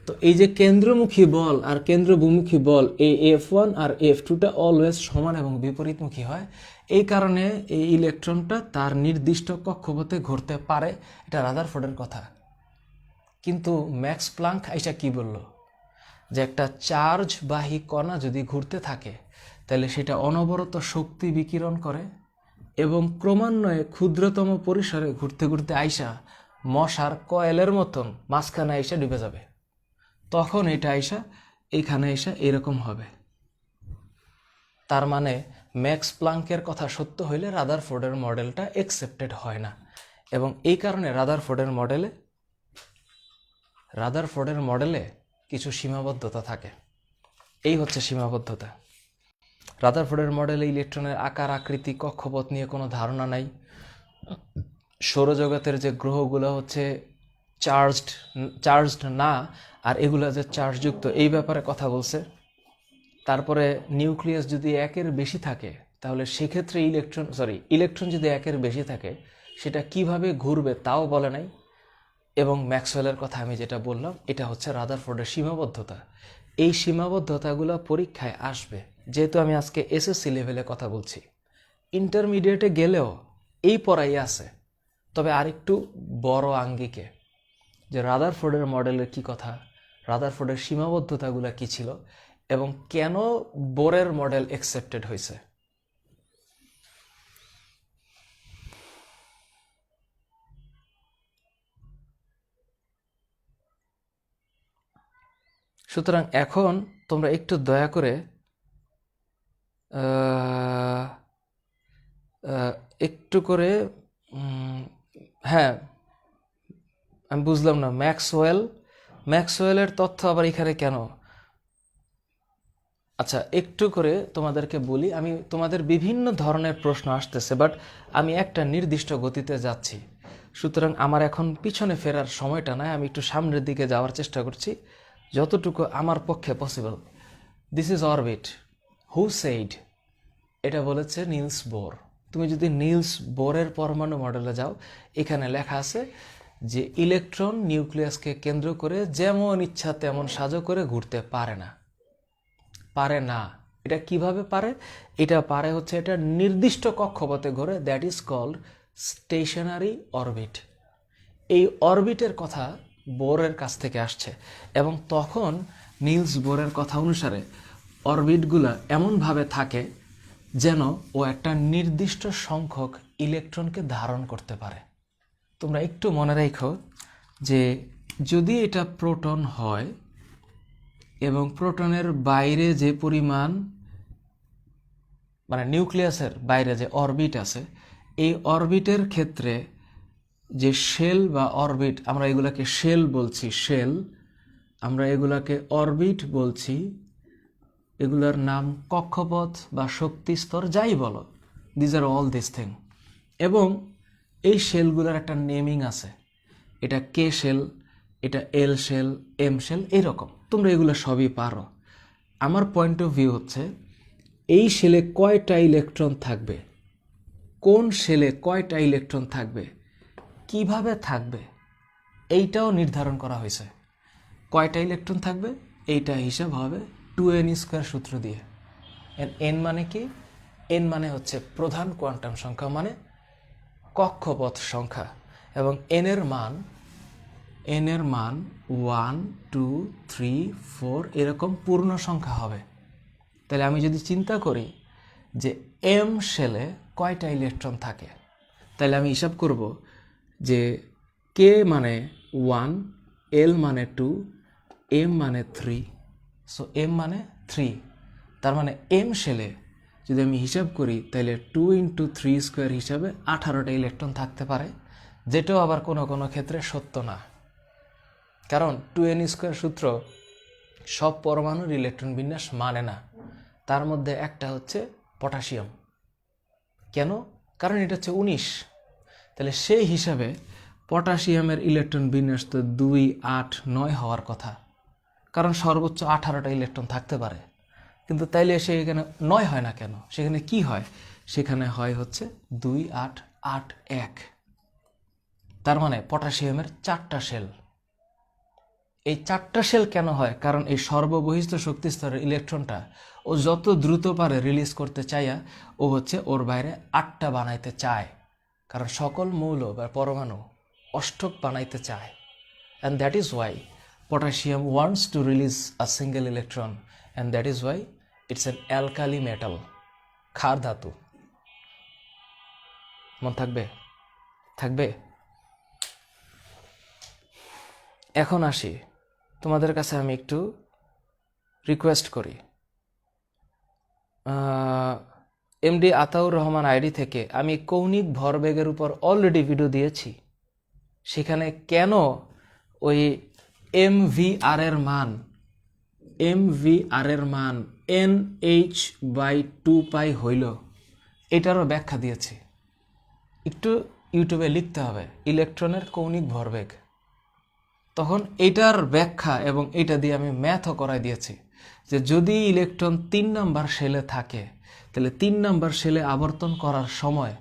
Speaker 1: তো এই যে কেন্দ্রমুখী বল আর কেন্দ্রবিমুখী বল, এই F1 আর F2টা অলওয়েজ সমান এবং বিপরীতমুখী হয়। এই কারণে এই ইলেকট্রনটা তার নির্দিষ্ট কক্ষপথে ঘুরতে পারে। এটা রাদারফোর্ডের কথা। কিন্তু ম্যাক্স প্লাঙ্ক এটা কি বলল? যে একটা চার্জবাহী কণা যদি ঘুরতে থাকে তাহলে সেটা অনবরত শক্তি বিকিরণ করে এবং ক্রমান্বয়ে ক্ষুদ্রতম পরিসরে ঘুরতে ঘুরতে আইসা মশার কয়েলের মতন মাঝখানে আইসা ডুবে যাবে। তখন এটা আইসা এখানে এসে এরকম হবে। তার মানে ম্যাক্স প্লাঙ্কের কথা সত্য হইলে রাদারফোর্ডের মডেলটা অ্যাকসেপ্টেড হয় না। এবং এই কারণে রাদারফোর্ডের মডেলে কিছু সীমাবদ্ধতা থাকে। এই হচ্ছে সীমাবদ্ধতা। রাদারফোর্ডের মডেলে ইলেকট্রনের আকার, আকৃতি, কক্ষপথ নিয়ে কোনো ধারণা নাই। সৌরজগতের যে গ্রহগুলো হচ্ছে চার্জড না, আর এগুলো যে চার্জযুক্ত, এই ব্যাপারে কথা বলছে। তারপরে নিউক্লিয়াস যদি 1-এর বেশি থাকে তাহলে সেক্ষেত্রে ইলেকট্রন যদি 1-এর বেশি থাকে সেটা কিভাবে ঘুরবে তাও বলে নাই। এবং ম্যাক্সওয়েলের কথা আমি যেটা বললাম, এটা হচ্ছে রাদারফোর্ডের সীমাবদ্ধতা। এই সীমাবদ্ধতাগুলো পরীক্ষায় আসবে। যেহেতু আমি আজকে এসএসসি লেভেলে কথা বলছি, ইন্টারমিডিয়েটে গেলেও এই পড়াই আছে, তবে আরেকটু বড় আঙ্গিকে, যে রাদারফোর্ডের মডেলের কি কথা, রাদারফোর্ডের সীমাবদ্ধতাগুলো কি ছিল, এবং কেন বোরের মডেল অ্যাকসেপ্টেড হয়েছে। সুতরাং এখন তোমরা একটু দয়া করে একটু করে হ্যাঁ, আমি বুঝলাম না, ম্যাক্সওয়েলের তথ্য আবার এখানে কেন? আচ্ছা, একটু করে তোমাদেরকে বলি। আমি তোমাদের বিভিন্ন ধরনের প্রশ্ন আসতেছে, বাট আমি একটা নির্দিষ্ট গতিতে যাচ্ছি। সুতরাং আমার এখন পিছনে ফেরার সময়টা নাই, আমি একটু সামনের দিকে যাওয়ার চেষ্টা করছি যতটুকু আমার পক্ষে possible. This is orbit. Who said? এটা বলেছে নিলস বোর। তুমি যদি নিলস বোরের পরমাণু মডেলে যাও, এখানে লেখা আছে যে ইলেকট্রন নিউক্লিয়াসকে কেন্দ্র করে যেমন ইচ্ছা তেমন সাজো করে ঘুরতে পারে না। পারে না। এটা কিভাবে পারে? এটা পারে হচ্ছে এটা নির্দিষ্ট কক্ষপথে ঘোরে, that is called stationary orbit. এই অরবিটের কথা বোরের কাছ থেকে আসছে, এবং তখন নিলস বোরের কথা অনুসারে অরবিটগুলো এমনভাবে থাকে যেন ও একটা নির্দিষ্ট সংখ্যক ইলেকট্রনকে ধারণ করতে পারে। তোমরা একটু মনে রাখো যে যদি এটা প্রোটন হয় এবং প্রোটনের বাইরে যে পরিমাণ, মানে নিউক্লিয়াসের বাইরে যে অরবিট আছে, এই অরবিটের ক্ষেত্রে যে শেল বা অরবিট, আমরা এগুলাকে শেল বলছি, শেল, আমরা এগুলাকে অরবিট বলছি, এগুলার নাম কক্ষপথ বা শক্তি স্তর যাই বলো, these are all this thing. এবং এই শেলগুলোর একটা নেমিং আছে, এটা কে শেল, এটা এল শেল, এম শেল, এরকম। তোমরা এগুলো সবই পারো। আমার পয়েন্ট অফ ভিউ হচ্ছে এই শেলে কয়টা ইলেকট্রন থাকবে, কোন শেলে কয়টা ইলেকট্রন থাকবে, কিভাবে থাকবে, এইটাও নির্ধারণ করা হয়েছে। কয়টা ইলেকট্রন থাকবে এইটা হিসাব হবে 2n² সূত্র দিয়ে। এন মানে কি? এন মানে হচ্ছে প্রধান কোয়ান্টাম সংখ্যা, মানে কক্ষপথ সংখ্যা, এবং এন এর মান 1 2 3 4 এরকম পূর্ণ সংখ্যা হবে। তাহলে আমি যদি চিন্তা করি যে এম শেলে কয়টা ইলেকট্রন থাকে, তাহলে আমি হিসাব করব যে কে মানে 1, এল মানে 2, এম মানে 3, সো এম মানে 3। তার মানে এম শেলে যদি আমি হিসাব করি তাহলে 2 × 3² হিসাবে 18টা ইলেকট্রন থাকতে পারে, যেটাও আবার কোনো কোনো ক্ষেত্রে সত্য না, কারণ 2n² সূত্র সব পরমাণুর ইলেকট্রন বিন্যাস মানে না। তার মধ্যে একটা হচ্ছে পটাশিয়াম। কেন? কারণ এটা হচ্ছে 19। তাহলে সেই হিসাবে পটাশিয়ামের ইলেকট্রন বিন্যাস তো 2 8 9 হওয়ার কথা, কারণ সর্বোচ্চ 18টা ইলেকট্রন থাকতে পারে। কিন্তু তাইলে সেখানে 9 হয় না কেন? সেখানে কি হয়? সেখানে হয় হচ্ছে 2 8 8 1। তার মানে পটাশিয়ামের 4টা শেল। এই 4টা শেল কেন হয়? কারণ এই সর্ববহিস্থ শক্তি স্তরের ইলেকট্রনটা ও যত দ্রুত পারে রিলিজ করতে চাইয়া ও হচ্ছে ওর বাইরে 8টা বানাইতে চায়, কারণ সকল মৌল বা পরমাণু অষ্টক বানাইতে চায়। And that is Y potassium wants to release a single electron, and that is why it's an alkali metal, ক্ষার ধাতু। মন থাকবে। এখন আসি, তোমাদের কাছে আমি একটু রিকোয়েস্ট করি, এমডি আতাউর রহমান আইডি থেকে আমি কৌণিক ভরবেগের উপর অলরেডি ভিডিও দিয়েছি। সেখানে কেন ওই mvr এর মান nh/2π হইল, এটারও ব্যাখ্যা দিয়েছি। একটু ইউটিউবে লিখতে হবে ইলেকট্রনের কৌণিক ভরবেগ, তখন এটার ব্যাখ্যা এবং এটা দিয়ে আমি ম্যাথও করাই দিয়েছি যে যদি ইলেকট্রন 3 নাম্বার শেলে থাকে তাহলে 3 নাম্বার শেলে আবর্তন করার সময়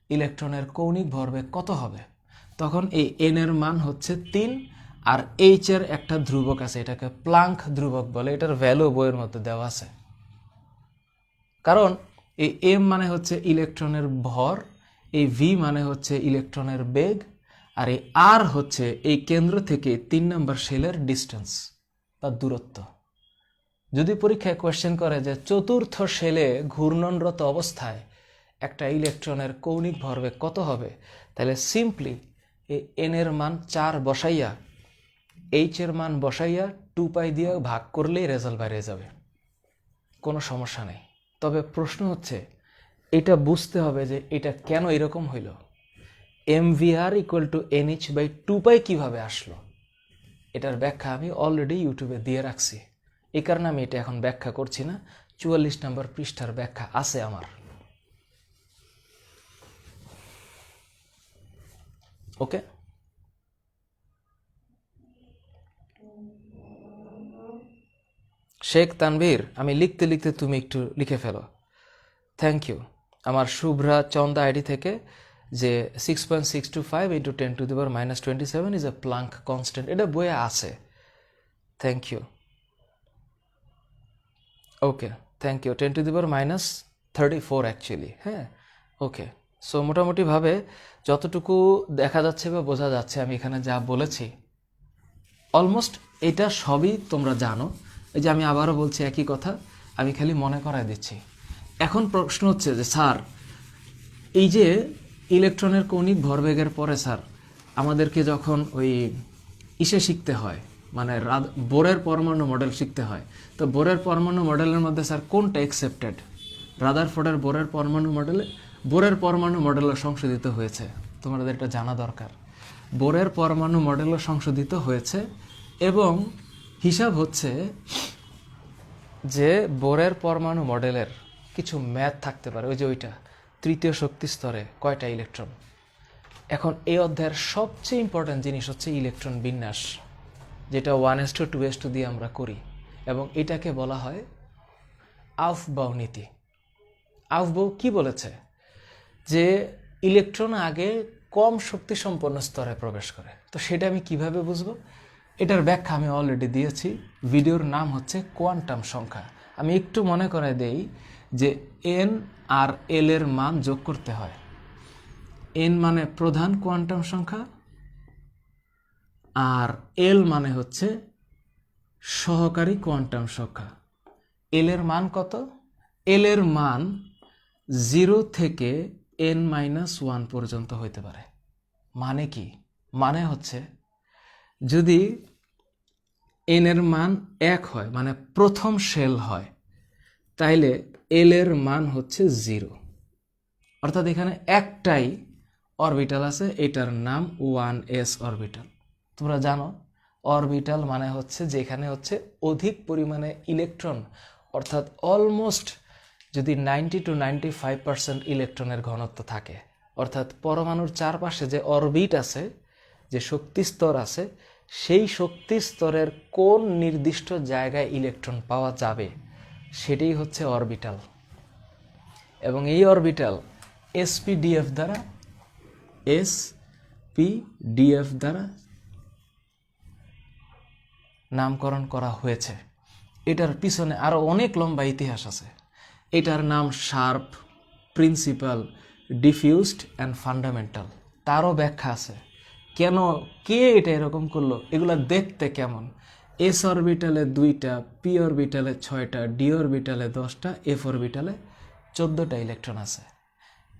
Speaker 1: ইলেকট্রনের কৌণিক ভরবেগ কত হবে। তখন এই এন এর মান হচ্ছে 3, আর এইচ এর একটা ধ্রুবক আছে, এটাকে প্লাঙ্ক ধ্রুবক বলে, এটার ভ্যালু বইয়ের মধ্যে দেওয়া আছে। কারণ এই এম মানে হচ্ছে ইলেকট্রনের ভর, এই ভি মানে হচ্ছে ইলেকট্রনের বেগ, আর এই আর হচ্ছে এই কেন্দ্র থেকে 3 নাম্বার শেলের ডিস্টেন্স বা দূরত্ব। যদি পরীক্ষায় কোয়েশ্চেন করে যে চতুর্থ শেলে ঘূর্ণনরত অবস্থায় একটা ইলেকট্রনের কৌণিক ভরবেগ কত হবে, তাহলে সিম্পলি এই এন এর মান 4 বসাইয়া এইচ এর মান বসাইয়া 2π দিয়ে ভাগ করলেই রেজাল্ট বাইরে যাবে, কোনো সমস্যা নেই। তবে প্রশ্ন হচ্ছে এটা বুঝতে হবে যে এটা কেন এরকম হইল, mvr = nh/2π কিভাবে আসলো, এটার ব্যাখ্যা আমি অলরেডি ইউটিউবে দিয়ে রাখছি। এই কারণে আমি এটা এখন ব্যাখ্যা করছি না, 44 নম্বর পৃষ্ঠার ব্যাখ্যা আছে আমার। ওকে, শেখ তানভীর, আমি লিখতে লিখতে তুমি একটু লিখে ফেলো। Thank you. আমার শুভ্রা চন্দা আইডি থেকে যে 6.625 into 10⁻⁻27 is a Planck constant, এটা বইয়ে আছে। Thank you. Okay, thank you. 10⁻34 actually, হ্যাঁ, ওকে। সো মোটামুটিভাবে যতটুকু দেখা যাচ্ছে বা বোঝা যাচ্ছে আমি এখানে যা বলেছি অলমোস্ট এটা সবই তোমরা জানো। এই যে আমি আবারও বলছি একই কথা, আমি খালি মনে করায় দিচ্ছি। এখন প্রশ্ন হচ্ছে যে স্যার, এই যে ইলেকট্রনের কৌণিক ভরবেগের পরে স্যার আমাদেরকে যখন ওই শিখতে হয়, মানে বোরের পরমাণু মডেল শিখতে হয়, তো বোরের পরমাণু মডেলের মধ্যে স্যার কোনটা অ্যাকসেপ্টেড? রাদারফোর্ডের বোরের পরমাণু মডেলও সংশোধিত হয়েছে, তোমাদের এটা জানা দরকার। বোরের পরমাণু মডেলও সংশোধিত হয়েছে এবং হিসাব হচ্ছে যে বোরের পরমাণু মডেলের কিছু ম্যাথ থাকতে পারে, ওই যে ওইটা তৃতীয় শক্তি স্তরে কয়টা ইলেকট্রন। এখন এই অধ্যায়ের সবচেয়ে ইম্পর্ট্যান্ট জিনিস হচ্ছে ইলেকট্রন বিন্যাস, যেটা 1s2 2s2 দিয়ে আমরা করি, এবং এটাকে বলা হয় আউফবাউ নীতি। আউফবাউ কি বলেছে? যে ইলেকট্রন আগে কম শক্তি সম্পন্ন স্তরে প্রবেশ করে। তো সেটা আমি কিভাবে বুঝবো? এটার ব্যাখ্যা আমি অলরেডি দিয়েছি, ভিডিওর নাম হচ্ছে কোয়ান্টাম সংখ্যা। আমি একটু মনে করাই দেই যে এন আর এল এর মান যোগ করতে হয়। এন মানে প্রধান কোয়ান্টাম সংখ্যা, আর এল মানে হচ্ছে সহকারী কোয়ান্টাম সংখ্যা। এল এর মান কত? এল এর মান 0 থেকে n-1 পর্যন্ত হইতে পারে। মানে কি? মানে হচ্ছে যদি এন এর মান 1 হয়, মানে প্রথম শেল হয়, তাইলে এল এর মান হচ্ছে 0। অর্থাৎ এখানে একটাই অরবিটাল আছে, এটার নাম 1s অরবিটাল। তোমরা জানো অরবিটাল মানে হচ্ছে যেখানে হচ্ছে অধিক পরিমাণে ইলেকট্রন, অর্থাৎ অলমোস্ট যদি 90 to 95% ইলেকট্রনের ঘনত্ব থাকে, অর্থাৎ পরমাণুর চারপাশে যে অরবিট আছে, যে শক্তি স্তর আছে, সেই শক্তি স্তরের কোন নির্দিষ্ট জায়গায় ইলেকট্রন পাওয়া যাবে সেটাই হচ্ছে অরবিটাল। এবং এই অরবিটাল এসপিডিএফ দ্বারা নামকরণ করা হয়েছে। এটার পিছনে আরো অনেক লম্বা ইতিহাস আছে। এটার নাম sharp, principal, diffused and fundamental. তারও ব্যাখ্যা আছে কেন, কে এটা এরকম করলো, এগুলো দেখতে কেমন। এস অরবিটালে 2টা, পি অরবিটালে 6টা, ডি অরবিটালে 10টা, এফ অরবিটালে 14টা ইলেকট্রন আছে।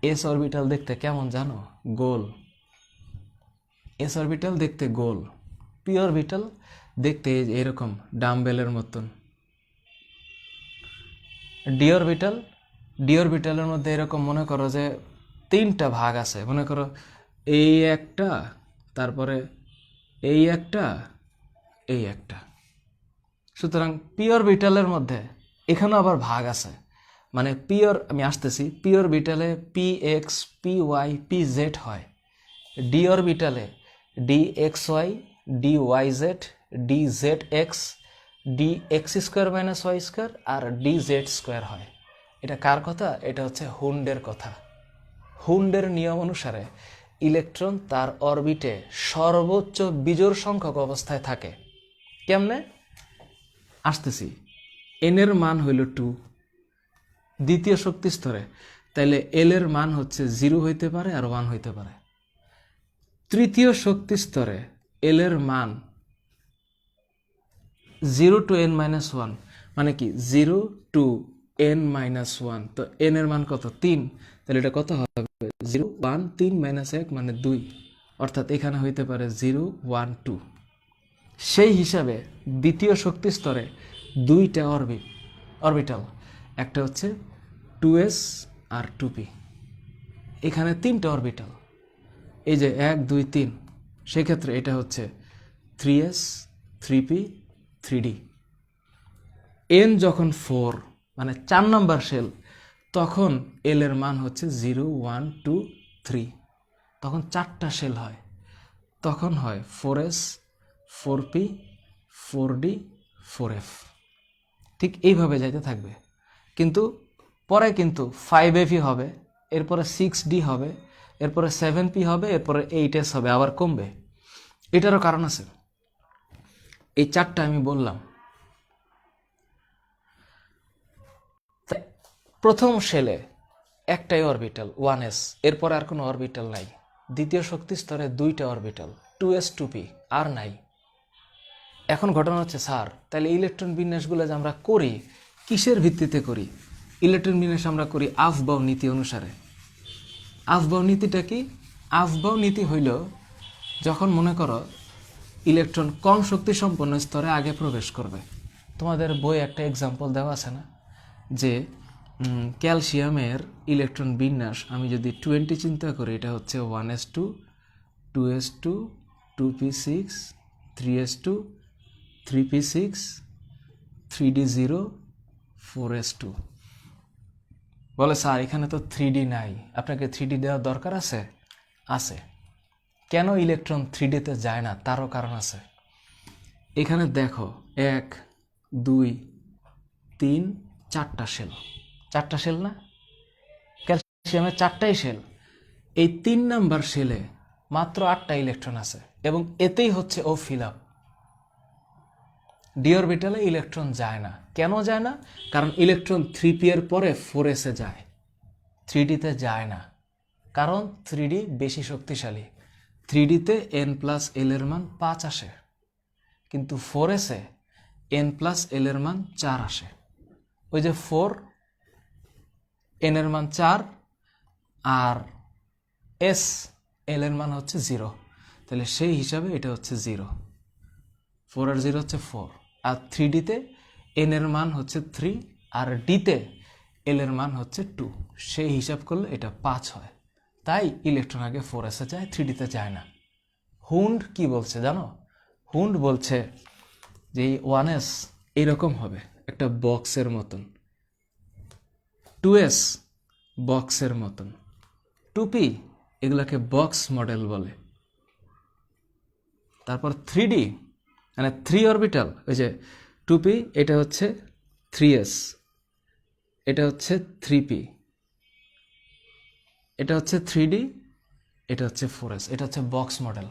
Speaker 1: এস অরবিটাল দেখতে কেমন জানো? গোল। এস অরবিটাল দেখতে গোল। পি অরবিটাল দেখতে এরকম ডাম্বেলের মতন। ডি অরবিটালের মধ্যে এরকম মনে করো যে 3টা ভাগ আছে, মনে করো এই একটা, তারপরে এই একটা, এই একটা। সুতরাং পি অরবিটালের মধ্যে এখানেও আবার ভাগ আছে, মানে আমি আসতেছি, পি অরবিটালে p x, p y, p z হয়। ডি অরবিটালে d x y, d y z, d z x, d x square minus y square আর ডি জেড স্কোয়ার হয়। এটা কার কথা? এটা হচ্ছে হুন্ডের কথা। হুন্ডের নিয়ম অনুসারে ইলেকট্রন তার অরবিটে সর্বোচ্চ বিজোড় সংখ্যক অবস্থায় থাকে। কেমনে? আসতেছি। এন এর মান হইল 2 দ্বিতীয় শক্তি স্তরে, তাইলে এল এর মান হচ্ছে 0 হইতে পারে আর 1 হইতে পারে। তৃতীয় শক্তি স্তরে এল এর মান 0 to n-1, মানে কি 0 to n-1। তো n এর মান কত? 3। তাহলে এটা কত হবে? 0 1 3 - 1 মানে 2, অর্থাৎ এখানে হইতে পারে 0 1 2। সেই হিসাবে দ্বিতীয় শক্তি স্তরে 2টা অরবিটাল, একটা হচ্ছে 2s আর 2p। এখানে 3টা অরবিটাল, এই যে 1 2 3, সেক্ষেত্রে এটা হচ্ছে 3s 3p 3d। n যখন 4 মানে 4 নম্বর শেল, তখন এল এর মান হচ্ছে 0 1 2 3। তখন 4টা শেল হয়, তখন হয় 4s 4p 4d 4f। ঠিক এইভাবে যাইতে থাকবে, কিন্তু পরে কিন্তু 5f হবে, এরপরে 6d হবে, এরপরে 7p হবে, এরপরে 8s হবে, আবার কমবে। এটারও কারণ আছে। এই 4টা আমি বললাম। প্রথম শেলে একটাই অরবিটাল 1s, এরপরে আর কোনো অরবিটাল নাই। দ্বিতীয় শক্তি স্তরে 2টা অরবিটাল 2s 2p, আর নাই। এখন ঘটনা হচ্ছে স্যার, তাহলে ইলেকট্রন বিন্যাসগুলো যে আমরা করি কিসের ভিত্তিতে করি? ইলেকট্রন বিন্যাস আমরা করি আফবাউ নীতি অনুসারে। আফবাউ নীতিটা কি? আফবাউ নীতি হইল যখন মনে করো ইলেকট্রন কম শক্তি সম্পন্ন স্তরে আগে প্রবেশ করবে। তোমাদের বই একটা এক্সাম্পল দেওয়া আছে না, যে ক্যালসিয়ামের ইলেকট্রন বিন্যাস আমি যদি 20 চিন্তা করি, এটা হচ্ছে 1s2 2s2 2p6 3s2 3p6 3d0 4s2। বলে স্যার এখানে তো 3d নাই, আপনাকে 3d দেওয়ার দরকার আছে? আছে। কেন ইলেকট্রন 3dতে যায় না তারও কারণ আছে। এখানে দেখো 1 2 3 4টা শেল, 4টা শেল না? ক্যালসিয়ামের 4টাই শেল। এই 3 নাম্বার শেলে মাত্র 8টা ইলেকট্রন আছে, এবং এতেই হচ্ছে ও ফিল আপ। ডি অরবিটালে ইলেকট্রন যায় না। কেন যায় না? কারণ ইলেকট্রন 3p এর পরে 4s এ যায়, 3dতে যায় না। কারণ 3d বেশি শক্তিশালী। 3dতে n+l এর মান 5 আসে, কিন্তু 4s এ n+l এর মান 4 আসে। ওই যে 4, n এর মান 4, আর s l এর মান হচ্ছে 0, তাহলে সেই হিসাবে এটা হচ্ছে 0। 4 আর 0 হচ্ছে 4। আর 3dতে n এর মান হচ্ছে 3, আর ডিতে l এর মান হচ্ছে 2, সেই হিসাব করলে এটা 5 হয়। তাই ইলেকট্রন আগে 4s এ যায়, 3dতে যায় না। হুন্ড কি বলছে জানো? হুন্ড বলছে যে এই 1s এইরকম হবে, একটা বক্সের মতন, 2s বক্সের মতন, 2p এগুলাকে বক্স মডেল বলে। তারপর 3d মানে 3 অরবিটাল, ওই যে 2p এটা হচ্ছে 3s, এটা হচ্ছে 3p, এটা হচ্ছে 3d, এটা হচ্ছে 4s, এটা হচ্ছে বক্স মডেল।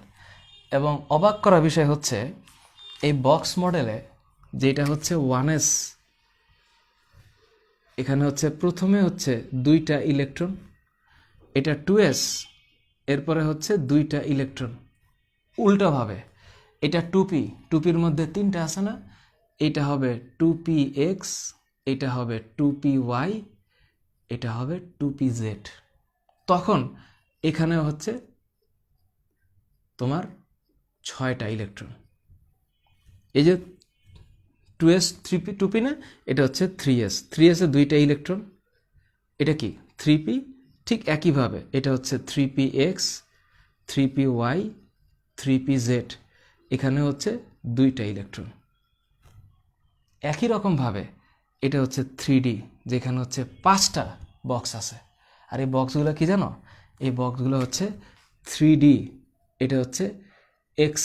Speaker 1: এবং অবাক করা বিষয় হচ্ছে এই বক্স মডেলে যেটা হচ্ছে 1s, এখানে হচ্ছে প্রথমে হচ্ছে 2টা ইলেকট্রন, এটা 2s, এরপরে হচ্ছে 2টা ইলেকট্রন। উল্টোভাবে এটা 2p, 2pর মধ্যে 3টা আছে না, এটা হবে 2px, এটা হবে 2py, এটা হবে 2pz। তখন এখানে হচ্ছে তোমার 6টা ইলেকট্রন। এই যে 2s 3p 2p না, এটা হচ্ছে 3s, 3s এ 2টা ইলেকট্রন, এটা কি 3p। ঠিক একইভাবে এটা হচ্ছে 3px 3py 3pz, এখানে হচ্ছে 2টা ইলেকট্রন। একই রকমভাবে এটা হচ্ছে 3d, যেখানে হচ্ছে 5টা বক্স আছে। আর এই বক্সগুলো কি জানো? এই বক্সগুলো হচ্ছে 3d, এটা হচ্ছে x²,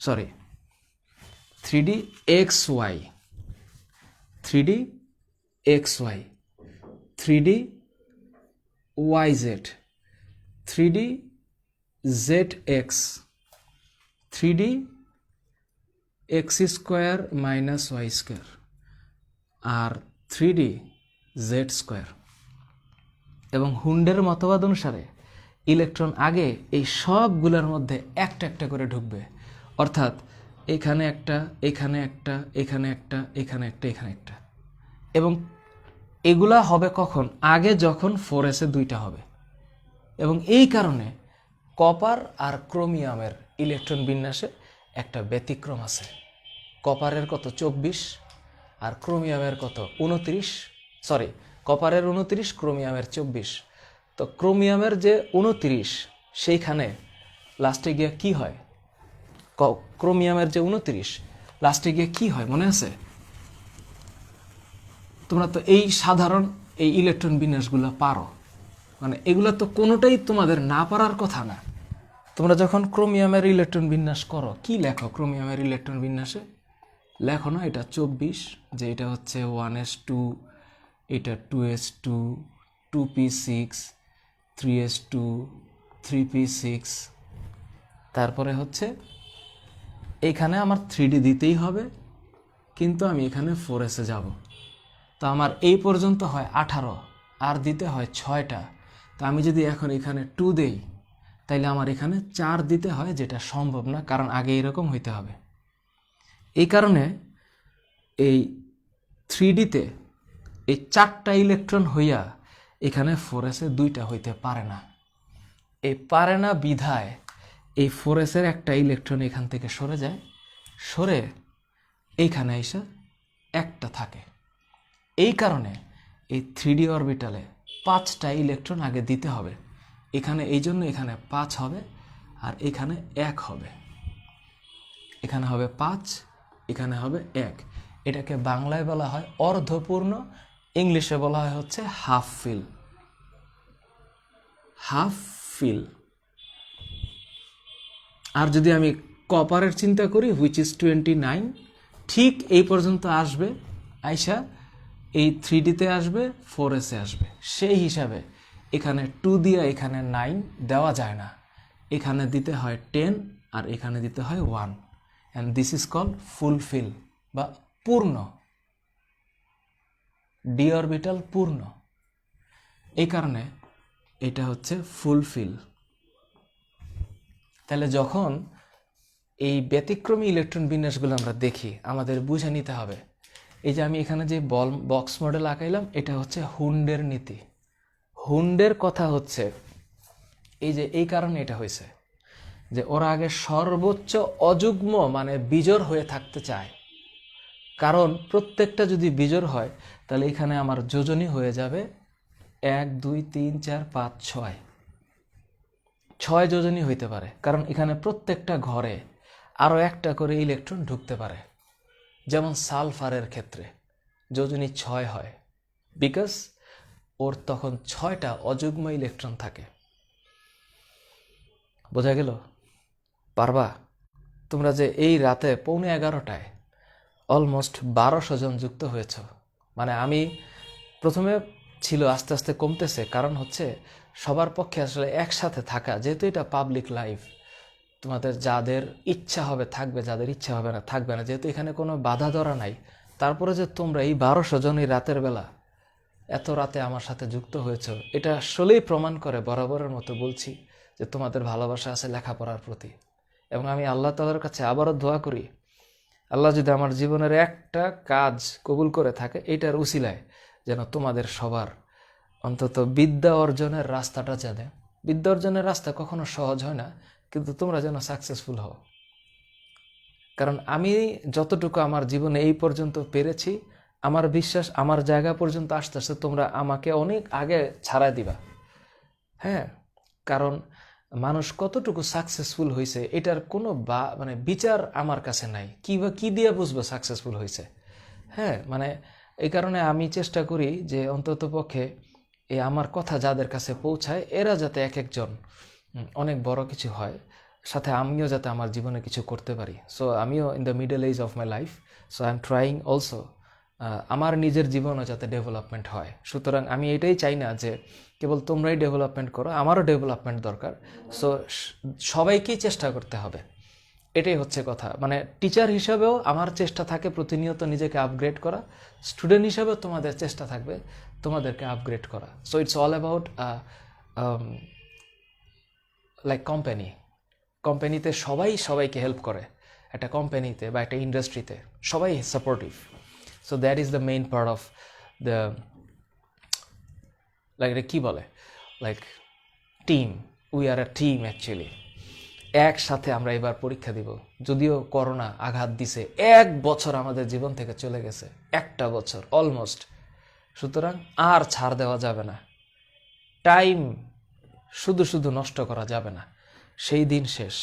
Speaker 1: sorry 3d xy, 3d xy, 3d yz, 3d zx, 3d x² minus y², আর 3d z²। এবং হুন্ডের মতবাদ অনুসারে ইলেকট্রন আগে এই সবগুলোর মধ্যে একটা একটা করে ঢুকবে, অর্থাৎ এখানে একটা, এখানে একটা, এখানে একটা, এখানে একটা, এখানে একটা। এবং এগুলা হবে কখন? আগে যখন 4s এ 2টা হবে। এবং এই কারণে কপার আর ক্রোমিয়ামের ইলেকট্রন বিন্যাসে একটা ব্যতিক্রম আছে। কপারের কত 24, আর ক্রোমিয়ামের কত 29, সরি কপারের 29, ক্রোমিয়ামের 24। তো ক্রোমিয়ামের যে 29, সেইখানে লাস্টে গিয়ে কি হয়? ক্রোমিয়ামের যে 29 লাস্টে গিয়ে কি হয় মনে আছে? তোমরা তো এই সাধারণ এই ইলেকট্রন বিন্যাসগুলো পারো, মানে এগুলো তো কোনোটাই তোমাদের না পারার কথা না। তোমরা যখন ক্রোমিয়ামের ইলেকট্রন বিন্যাস করো কি লেখো? ক্রোমিয়ামের ইলেকট্রন বিন্যাসে লেখো না এটা 24, যে এটা হচ্ছে 1s2, এটা 2s2 2p6 3s2 3p6, তারপরে হচ্ছে এইখানে আমার 3d দিতেই হবে, কিন্তু আমি এখানে 4s-এ যাব। তো আমার এই পর্যন্ত হয় 18, আর দিতে হয় 6টা। তো আমি যদি এখন এখানে 2 দেই, তাইলে আমার এখানে 4 দিতে হয়, যেটা সম্ভব না, কারণ আগে এরকম হইতে হবে। এই কারণে এই 3d-তে এই 4টা ইলেকট্রন হইয়া এখানে 4s-এ 2টা হইতে পারে না। এই পারে না বিধায় এই 4s-এর একটা ইলেকট্রন এখান থেকে সরে যায়, সরে এইখানে এসে একটা থাকে। এই কারণে এই 3d অরবিটালে 5টা ইলেকট্রন আগে দিতে হবে। এখানে এই জন্য এখানে 5 হবে, আর এখানে 1 হবে। এখানে হবে 5, এখানে হবে 1। এটাকে বাংলায় বলা হয় অর্ধপূর্ণ, ইংলিশে বলা হয় হচ্ছে হাফ ফিল। Half fill. আর যদি আমি কপারের চিন্তা করি, হুইচ ইজ 29, ঠিক এই পর্যন্ত আসবে, আইসা এই 3d-তে আসবে, 4s-এ আসবে। সেই হিসাবে এখানে 2 দিয়ে এখানে 9 দেওয়া যায় না, এখানে দিতে হয় 10, আর এখানে দিতে হয় 1, and this is called fulfil বা পূর্ণ, ডি অরবিটাল পূর্ণ। এই কারণে এটা হচ্ছে ফুলফিল। তাহলে যখন এই ব্যতিক্রমী ইলেকট্রন বিন্যাসগুলো আমরা দেখি, আমাদের বুঝে নিতে হবে, এই যে আমি এখানে যে বক্স মডেল আঁকাইলাম, এটা হচ্ছে হুন্ডের নীতি। হুন্ডের কথা হচ্ছে এই যে এই কারণে এটা হয়েছে যে ওরা আগে সর্বোচ্চ অযুগ্ম মানে বিজোড় হয়ে থাকতে চায়। কারণ প্রত্যেকটা যদি বিজোড় হয়, তাহলে এখানে আমার যোজনী হয়ে যাবে 1 2 3 4 5 6, 6 যোজনী হইতে পারে। কারণ এখানে প্রত্যেকটা ঘরে আরও একটা করে ইলেকট্রন ঢুকতে পারে। যেমন সালফারের ক্ষেত্রে যোজনী 6 হয়, বিকজ ওর তখন 6টা অযুগ্ম ইলেকট্রন থাকে। বোঝা গেল? পারবা? তোমরা যে এই রাতে 11:15টায় অলমোস্ট 1200 জন যুক্ত হয়েছ, মানে আমি প্রথমে ছিল, আস্তে আস্তে কমতেছে, কারণ হচ্ছে সবার পক্ষে আসলে একসাথে থাকা, যেহেতু এটা পাবলিক লাইভ, তোমাদের যাদের ইচ্ছা হবে থাকবে, যাদের ইচ্ছা হবে না থাকবে না, যেহেতু এখানে কোনো বাধা ধরা নাই। তারপরে যে তোমরা এই 1200 জন এই রাতের বেলা এত রাতে আমার সাথে যুক্ত হয়েছ, এটা আসলেই প্রমাণ করে, বরাবরের মতো বলছি, যে তোমাদের ভালোবাসা আছে লেখাপড়ার প্রতি। এবং আমি আল্লাহ তাআলার কাছে আবারও দোয়া করি, আল্লাহ যদি আমার জীবনের একটা কাজ কবুল করে থাকে, এটার উসিলায় যেন তোমাদের সবার অন্তত বিদ্যা অর্জনের রাস্তাটা জানে। বিদ্যা অর্জনের রাস্তা কখনো সহজ হয় না, কিন্তু তোমরা যেন সাকসেসফুল হও। কারণ আমি যতটুকু আমার জীবনে এই পর্যন্ত পেরেছি, আমার বিশ্বাস আমার জায়গা পর্যন্ত আসতে আসতে তোমরা আমাকে অনেক আগে ছাড়াই দিবা। হ্যাঁ, কারণ মানুষ কতটুকু সাকসেসফুল হয়েছে এটার কোনো মানে বিচার আমার কাছে নাই। কি দিয়ে বুঝবো সাকসেসফুল হয়েছে? হ্যাঁ, মানে এই কারণে আমি চেষ্টা করি যে অন্তত পক্ষে এই আমার কথা যাদের কাছে পৌঁছায়, এরা যাতে এক একজন অনেক বড় কিছু হয়, সাথে আমিও যাতে আমার জীবনে কিছু করতে পারি। সো আমিও in the middle age of my life, so I am trying also আমার নিজের জীবনও যাতে ডেভেলপমেন্ট হয়। সুতরাং আমি এটাই চাই না যে কেবল তোমরাই ডেভেলপমেন্ট করো, আমারও ডেভেলপমেন্ট দরকার। সো সবাইকেই চেষ্টা করতে হবে, এটাই হচ্ছে কথা। মানে টিচার হিসাবেও আমার চেষ্টা থাকে প্রতিনিয়ত নিজেকে আপগ্রেড করা, স্টুডেন্ট হিসাবেও তোমাদের চেষ্টা থাকবে তোমাদেরকে আপগ্রেড করা। So it's all about like কোম্পানিতে সবাই সবাইকে হেল্প করে, একটা কোম্পানিতে বা একটা ইন্ডাস্ট্রিতে সবাই supportive. So that is the main part of the like কি বলে like team. We are a team actually. একসাথে আমরা এবার পরীক্ষা দিব। যদিও করোনা আঘাত দিছে, 1 বছর আমাদের জীবন থেকে চলে গেছে, 1টা বছর অলমোস্ট। সুতরাং আর ছাড় দেওয়া যাবে না, টাইম শুধু শুধু নষ্ট করা যাবে না। সেই দিন শেষ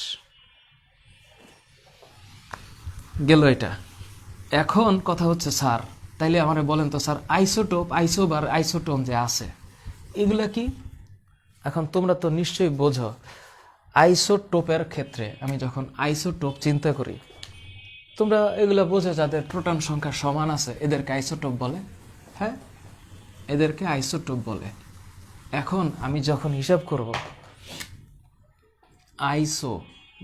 Speaker 1: গেল এটা। এখন কথা হচ্ছে স্যার, তাইলে আমারে বলেন তো স্যার, আইসোটোপ আর আইসোটোন যে আছে এগুলা কি? এখন তোমরা তো নিশ্চয়ই বোঝো আইসোটোপের ক্ষেত্রে। আমি যখন আইসোটোপ চিন্তা করি, তোমরা এগুলো বোঝো যাদের প্রোটন সংখ্যা সমান আছে, এদেরকে আইসোটোপ বলে। হ্যাঁ, এদেরকে আইসোটোপ বলে। এখন আমি যখন হিসাব করব আইসো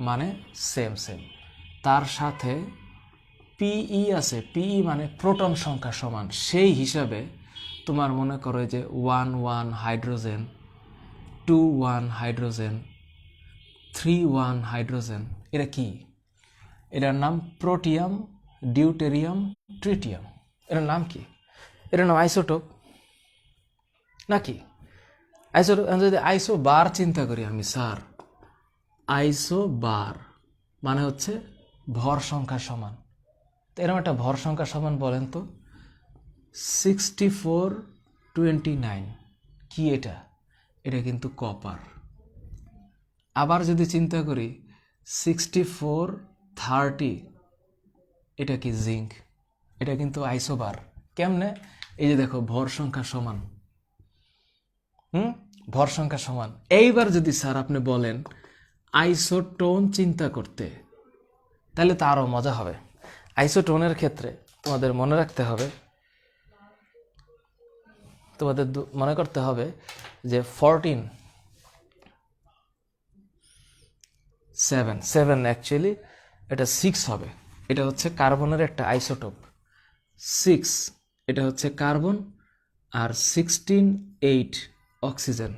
Speaker 1: মানে সেম সেম, তার সাথে পিই আছে, পিই মানে প্রোটন সংখ্যা সমান, সেই হিসাবে তোমার মনে করো যে 1 হাইড্রোজেন, 2 হাইড্রোজেন, 3 হাইড্রোজেন, এটা কি? এটার নাম প্রোটিয়াম, ডিউটেরিয়াম, ট্রিটিয়াম। এটার নাম কি? এটার নাম আইসোটোপ নাকি? আইসোটোপ। যদি আইসো বার চিন্তা করি আমি, স্যার আইসো বার মানে হচ্ছে ভর সংখ্যা সমান। তো এরকম একটা ভর সংখ্যা সমান বলেন তো, 6429 কি এটা? এটা কিন্তু কপার। আবার যদি চিন্তা করি 6430, এটা কি জিঙ্ক? এটা কিন্তু আইসোবার। কেমনে? এই যে দেখো ভর সংখ্যা সমান, ভর সংখ্যা সমান। এইবার যদি স্যার আপনি বলেন আইসোটোন চিন্তা করতে, তাহলে তো আরও মজা হবে। আইসোটোনের ক্ষেত্রে তোমাদের মনে রাখতে হবে, তোমাদের মনে করতে হবে যে 7 অ্যাকচুয়ালি এটা 6 হবে। এটা হচ্ছে কার্বনের একটা আইসোটোপ 6, এটা হচ্ছে কার্বন, আর 16 অক্সিজেন,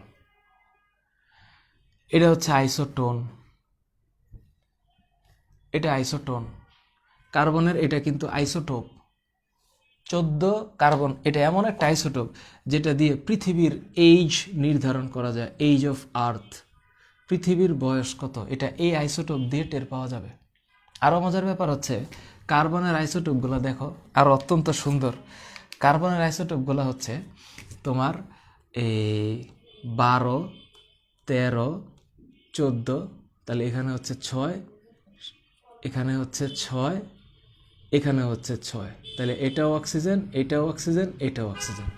Speaker 1: এটা হচ্ছে আইসোটোন। এটা আইসোটোন কার্বনের, এটা কিন্তু আইসোটোপ 14 কার্বন। এটা এমন একটা আইসোটোপ যেটা দিয়ে পৃথিবীর এইজ নির্ধারণ করা যায়, এইজ অফ আর্থ, পৃথিবীর বয়স কত, এটা এই আইসোটোপ দিয়ে টের পাওয়া যাবে। আরও মজার ব্যাপার হচ্ছে কার্বনের আইসোটোপগুলো দেখো, আর অত্যন্ত সুন্দর। কার্বনের আইসোটোপগুলো হচ্ছে তোমার এই 12, 13, 14, তাহলে এখানে হচ্ছে 6, এখানে হচ্ছে 6, এখানে হচ্ছে 6, তাহলে এটাও অক্সিজেন, এটাও অক্সিজেন, এটাও অক্সিজেন।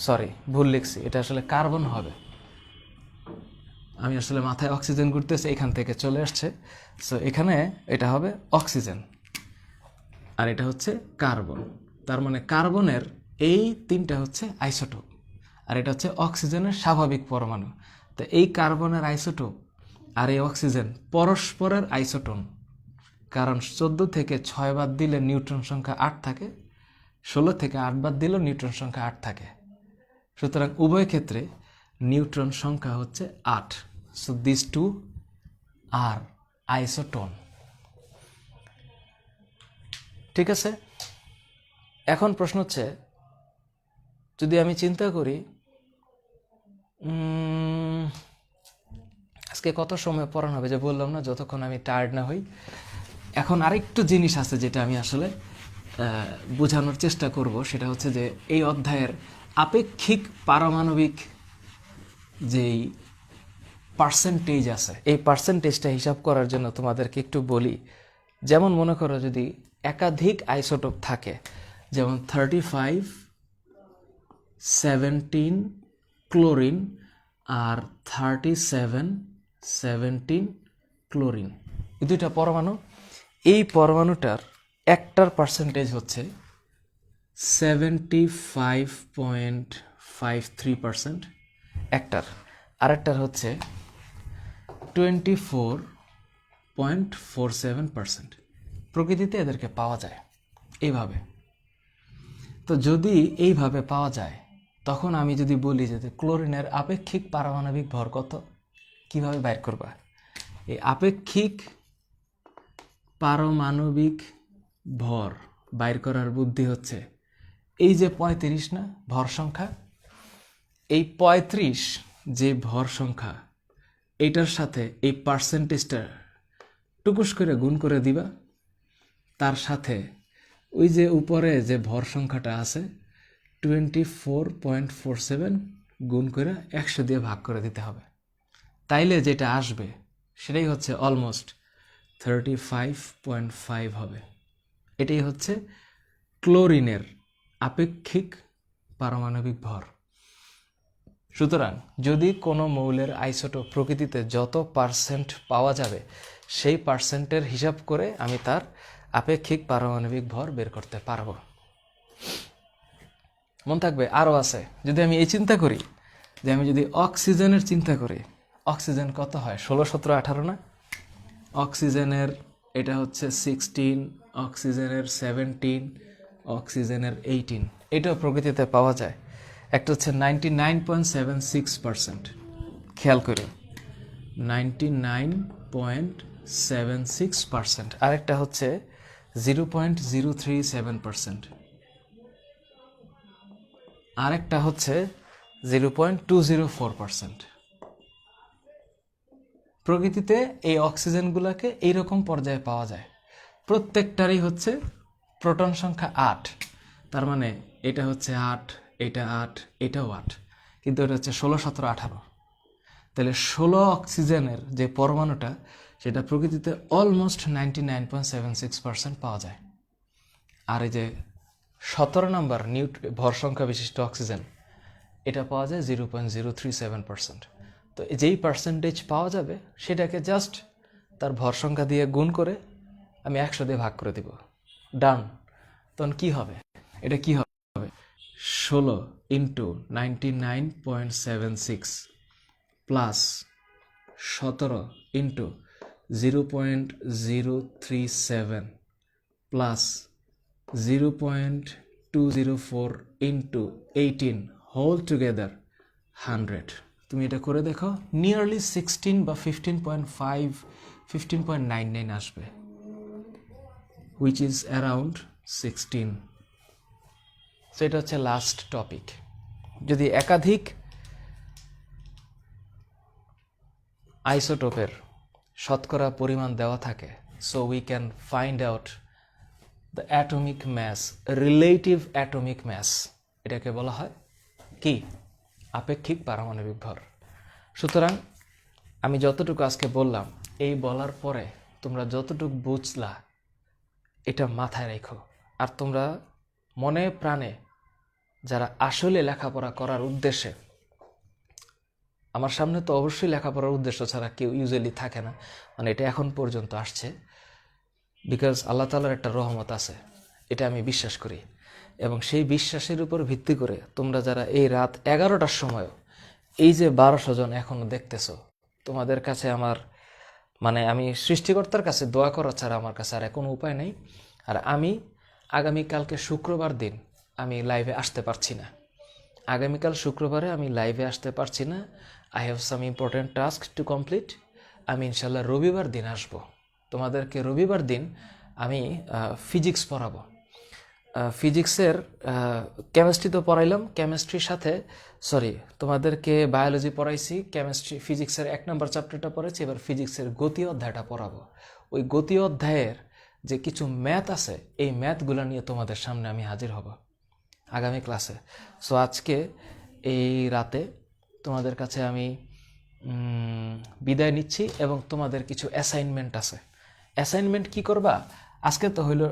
Speaker 1: সরি, ভুল লিখছি, এটা আসলে কার্বন হবে। আমি আসলে মাথায় অক্সিজেন ঘুরতেছে, এখান থেকে চলে আসছে। সো এখানে এটা হবে অক্সিজেন, আর এটা হচ্ছে কার্বন। তার মানে কার্বনের এই 3টা হচ্ছে আইসোটোপ, আর এটা হচ্ছে অক্সিজেনের স্বাভাবিক পরমাণু। তো এই কার্বনের আইসোটোপ আর এই অক্সিজেন পরস্পরের আইসোটোন, কারণ 14 থেকে 6 বাদ দিলে নিউট্রন সংখ্যা 8 থাকে, 16 থেকে 8 বাদ দিলেও নিউট্রন সংখ্যা 8 থাকে। সুতরাং উভয় ক্ষেত্রে নিউট্রন সংখ্যা হচ্ছে 8। So this two are isotone. ঠিক আছে, এখন প্রশ্ন হচ্ছে, যদি আমি চিন্তা করি আজকে কত সময় পড়ানো হবে, যে বললাম না যতক্ষণ আমি টায়ার্ড না হই। এখন আরেকটু জিনিস আছে যেটা আমি আসলে বোঝানোর চেষ্টা করব, সেটা হচ্ছে যে এই অধ্যায়ের আপেক্ষিক পারমাণবিক যেই পার্সেন্টেজ আছে, এই পার্সেন্টেজটা হিসাব করার জন্য তোমাদেরকে একটু বলি। যেমন মনে করো যদি একাধিক আইসোটোপ থাকে, যেমন 35, 17 ক্লোরিন আর 37, 17 ক্লোরিন, এই দুইটা পরমাণু। এই পরমাণুটার একটার পার্সেন্টেজ হচ্ছে 75.53%, একটার, আরেকটার হচ্ছে 24.47%। প্রকৃতিতে এদেরকে পাওয়া যায় এইভাবে। তো যদি এইভাবে পাওয়া যায়, তখন আমি যদি বলি যে ক্লোরিনের আপেক্ষিক পারমাণবিক ভর কত, কিভাবে বাইর করবা? এই আপেক্ষিক পারমাণবিক ভর বাইর করার বুদ্ধি হচ্ছে এই যে 35 না ভর সংখ্যা, এই 35 যে ভর সংখ্যা, এটার সাথে এই পার্সেন্টেজটা টুকুস করে গুণ করে দিবা, তার সাথে ওই যে উপরে যে ভর সংখ্যাটা আছে 24.47 গুণ করে 100 দিয়ে ভাগ করে দিতে হবে। তাইলে যেটা আসবে সেটাই হচ্ছে অলমোস্ট 35.5 হবে। এটাই হচ্ছে ক্লোরিনের আপেক্ষিক পারমাণবিক ভর। সুতরাং যদি কোনো মৌলের আইসোটোপ প্রকৃতিতে যত পার্সেন্ট পাওয়া যাবে, সেই পার্সেন্টের হিসাব করে আমি তার আপেক্ষিক পারমাণবিক ভর বের করতে পারবো। মন থাকবে? আরও আছে। যদি আমি এই চিন্তা করি যে আমি যদি অক্সিজেনের চিন্তা করি, অক্সিজেন কত হয়? 16, 17, 18 না? অক্সিজেনের এটা হচ্ছে 16, অক্সিজেনের 17, অক্সিজেনের 18। এটাও প্রকৃতিতে পাওয়া যায়। একটা হচ্ছে 99.76%, খেয়াল করে 99.76%, আরেকটা হচ্ছে 0.037%, আরেকটা হচ্ছে 0.204%। প্রকৃতিতে এই অক্সিজেনগুলোকে এইরকম পর্যায়ে পাওয়া যায়। প্রত্যেকটারই হচ্ছে প্রোটন সংখ্যা 8, তার মানে এটা হচ্ছে 8, এটা 8, এটাও 8, কিন্তু এটা হচ্ছে 16, 17, 18। তাহলে 16 অক্সিজেনের যে পরমাণুটা, সেটা প্রকৃতিতে অলমোস্ট 99.76% পাওয়া যায়। আর এই যে 17 নম্বর ভর সংখ্যা বিশিষ্ট অক্সিজেন, এটা পাওয়া যায় 0.037%। তো যেই পার্সেন্টেজ পাওয়া যাবে সেটাকে জাস্ট তার ভর সংখ্যা দিয়ে গুণ করে আমি 100 দিয়ে ভাগ করে দিব, ডান। তখন কি হবে? এটা কি হবে? 16 into 99.76 plus 17 into 0.037 plus 0.204 into 18 whole together 100। তুমি এটা করে দেখো, নিয়ারলি 16 বা 15.5, 15.99 আসবে, which is around 16। সো এটা হচ্ছে লাস্ট টপিক। যদি একাধিক আইসোটোপের শতকরা পরিমাণ দেওয়া থাকে, so we can find out the atomic mass, relative atomic mass. এটাকে বলা হয় কি? আপেক্ষিক পারমাণবিক ভর। সুতরাং আমি যতটুকু আজকে বললাম, এই বলার পরে তোমরা যতটুকু বুঝলা এটা মাথায় রেখো। আর তোমরা মনে প্রাণে যারা আসলে লেখাপড়া করার উদ্দেশ্যে, আমার সামনে তো অবশ্যই লেখাপড়ার উদ্দেশ্য ছাড়া কেউ ইউজুয়ালি থাকে না, মানে এটা এখন পর্যন্ত আসছে বিকজ আল্লাহ তাআলার একটা রহমত আছে, এটা আমি বিশ্বাস করি। এবং সেই বিশ্বাসের উপর ভিত্তি করে তোমরা যারা এই রাত 11টার সময় এই যে 1200 জন এখনো দেখতেছো, তোমাদের কাছে আমার আমি সৃষ্টিকর্তার কাছে দোয়া করা ছাড়া আমার কাছে আর কোনো উপায় নেই। আর আমি আগামীকালকে শুক্রবার দিন আমি লাইভে আসতে পারছি না। আগামীকাল শুক্রবারে আমি লাইভে আসতে পারছি না। I have some important task to complete. আমি ইনশাল্লাহ রবিবার দিন আসব। তোমাদেরকে রবিবার দিন আমি ফিজিক্স পড়াবো। ফিজিক্সের কেমিস্ট্রি তো পড়াইলাম, কেমিস্ট্রির সাথে তোমাদেরকে বায়োলজি পড়াইছি, কেমিস্ট্রি ফিজিক্সের 1 নম্বর চ্যাপ্টারটা পড়েছি, এবার ফিজিক্সের গতীয় অধ্যায়টা পড়াবো। ওই গতীয় অধ্যায়ের যে কিছু ম্যাথ আছে, এই ম্যাথগুলো নিয়ে তোমাদের সামনে আমি হাজির হব আগামী ক্লাসে। সো আজকে এই রাতে তোমাদের কাছে আমি বিদায় নিচ্ছি এবং তোমাদের কিছু অ্যাসাইনমেন্ট আছে। অ্যাসাইনমেন্ট কি করবা? আজকে তো হইল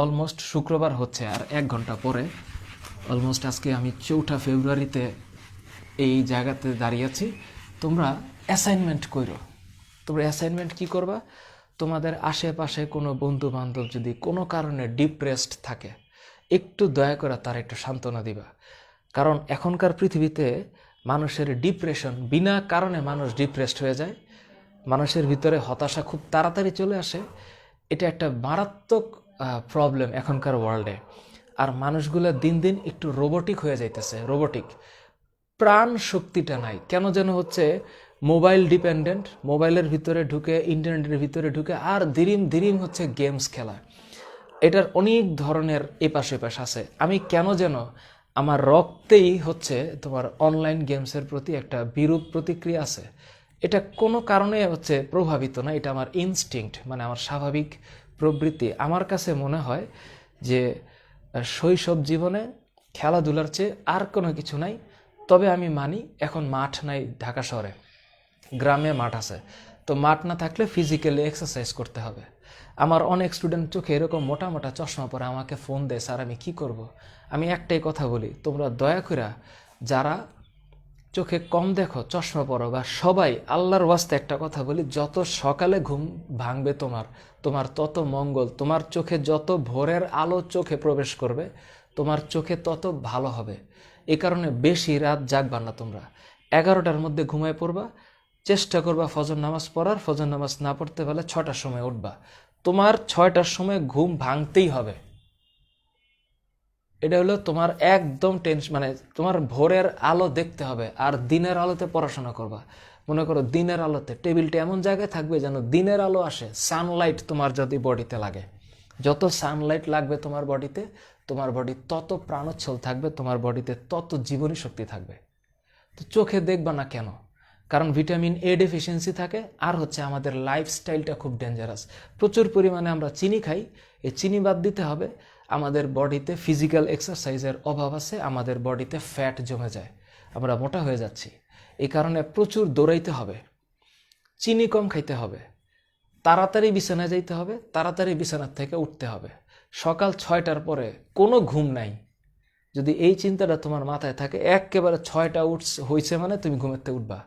Speaker 1: অলমোস্ট শুক্রবার হচ্ছে, আর 1 ঘন্টা পরে অলমোস্ট আজকে আমি 4 ফেব্রুয়ারিতে এই জায়গাতে দাঁড়িয়েছি। তোমরা অ্যাসাইনমেন্ট করো। তোমরা অ্যাসাইনমেন্ট কি করবা? তোমাদের আশেপাশে কোনো বন্ধু বান্ধব যদি কোনো কারণে ডিপ্রেসড থাকে, একটু দয়া করে তার একটু সান্ত্বনা দিবা। কারণ এখনকার পৃথিবীতে মানুষের ডিপ্রেশন, বিনা কারণে মানুষ ডিপ্রেসড হয়ে যায়, মানুষের ভিতরে হতাশা খুব তাড়াতাড়ি চলে আসে। এটা একটা মারাত্মক প্রবলেম এখনকার ওয়ার্ল্ডে। আর মানুষগুলো দিন দিন একটু রোবটিক হয়ে যাইতেছে। রোবটিক, প্রাণ শক্তিটা নাই কেন যেন হচ্ছে। মোবাইল ডিপেন্ডেন্ট, মোবাইলের ভিতরে ঢুকে, ইন্টারনেটের ভিতরে ঢুকে আর ধীরিম হচ্ছে গেমস খেলা। এটার অনেক ধরনের এপাশ এপাশ আছে। আমি কেন যেন আমার রক্তেই হচ্ছে তোমার অনলাইন গেমসের প্রতি একটা বিরূপ প্রতিক্রিয়া আছে। এটা কোনো কারণে হচ্ছে প্রভাবিত না, এটা আমার ইনস্টিংক্ট, আমার স্বাভাবিক প্রবৃত্তি। আমার কাছে মনে হয় যে শৈশব জীবনে খেলাধুলার চেয়ে আর কোনো কিছু নাই। তবে আমি মানি এখন মাঠ নাই ঢাকা শহরে, গ্রামে মাঠ আছে, তো মাঠ না থাকলে ফিজিক্যালি এক্সারসাইজ করতে হবে। আমার অনেক স্টুডেন্ট চোখে এরকম মোটা মোটা চশমা পরে আমাকে ফোন দেয়, স্যার আমি কি করব। আমি একটাই কথা বলি, তোমরা দয়া করে যারা চোখে কম দেখো চশমা পরো, বা সবাই আল্লাহর ওয়াস্তে একটা কথা বলি, যত সকালে ঘুম ভাঙবে তোমার তত মঙ্গল। তোমার চোখে যত ভোরের আলো চোখে প্রবেশ করবে তোমার চোখে তত ভালো হবে। এই কারণে বেশি রাত জাগবা না তোমরা। 11টার মধ্যে ঘুমায় পড়বা, চেষ্টা করবা ফজর নামাজ পড়ার। ফজর নামাজ না পড়তে পারলে 6টার সময় উঠবা। তোমার 6টার সময় ঘুম ভাঙতেই হবে। এটা হলো তোমার একদম টেনশন, মানে তোমার ভোরের আলো দেখতে হবে আর দিনের আলোতে পড়াশোনা করবা। মনে করো দিনের আলোতে টেবিলটা এমন জায়গায় থাকবে যেন দিনের আলো আসে, সানলাইট তোমার যদি বডিতে লাগে। যত সানলাইট লাগবে তোমার বডি তত প্রাণোচ্ছল থাকবে, তোমার বডিতে তত জীবনী শক্তি থাকবে। তো চোখে দেখবা না কেন? কারণ ভিটামিন এ ডেফিসিয়েন্সি থাকে, আর হচ্ছে আমাদের লাইফস্টাইলটা খুব ডেঞ্জারাস। প্রচুর পরিমাণে আমরা চিনি খাই, এই চিনি বাদ দিতে হবে। আমাদের বডিতে ফিজিক্যাল এক্সারসাইজের অভাব আছে, আমাদের বডিতে ফ্যাট জমে যায়, আমরা মোটা হয়ে যাচ্ছি। এই কারণে প্রচুর দৌড়াইতে হবে, চিনি কম খাইতে হবে, তাড়াতাড়ি বিছানায় যাইতে হবে, তাড়াতাড়ি বিছানার থেকে উঠতে হবে। সকাল 6টার পরে কোনো ঘুম নাই। যদি এই চিন্তাটা তোমার মাথায় থাকে, একেবারে 6টা হয়েছে মানে তুমি ঘুমের থেকে উঠবা।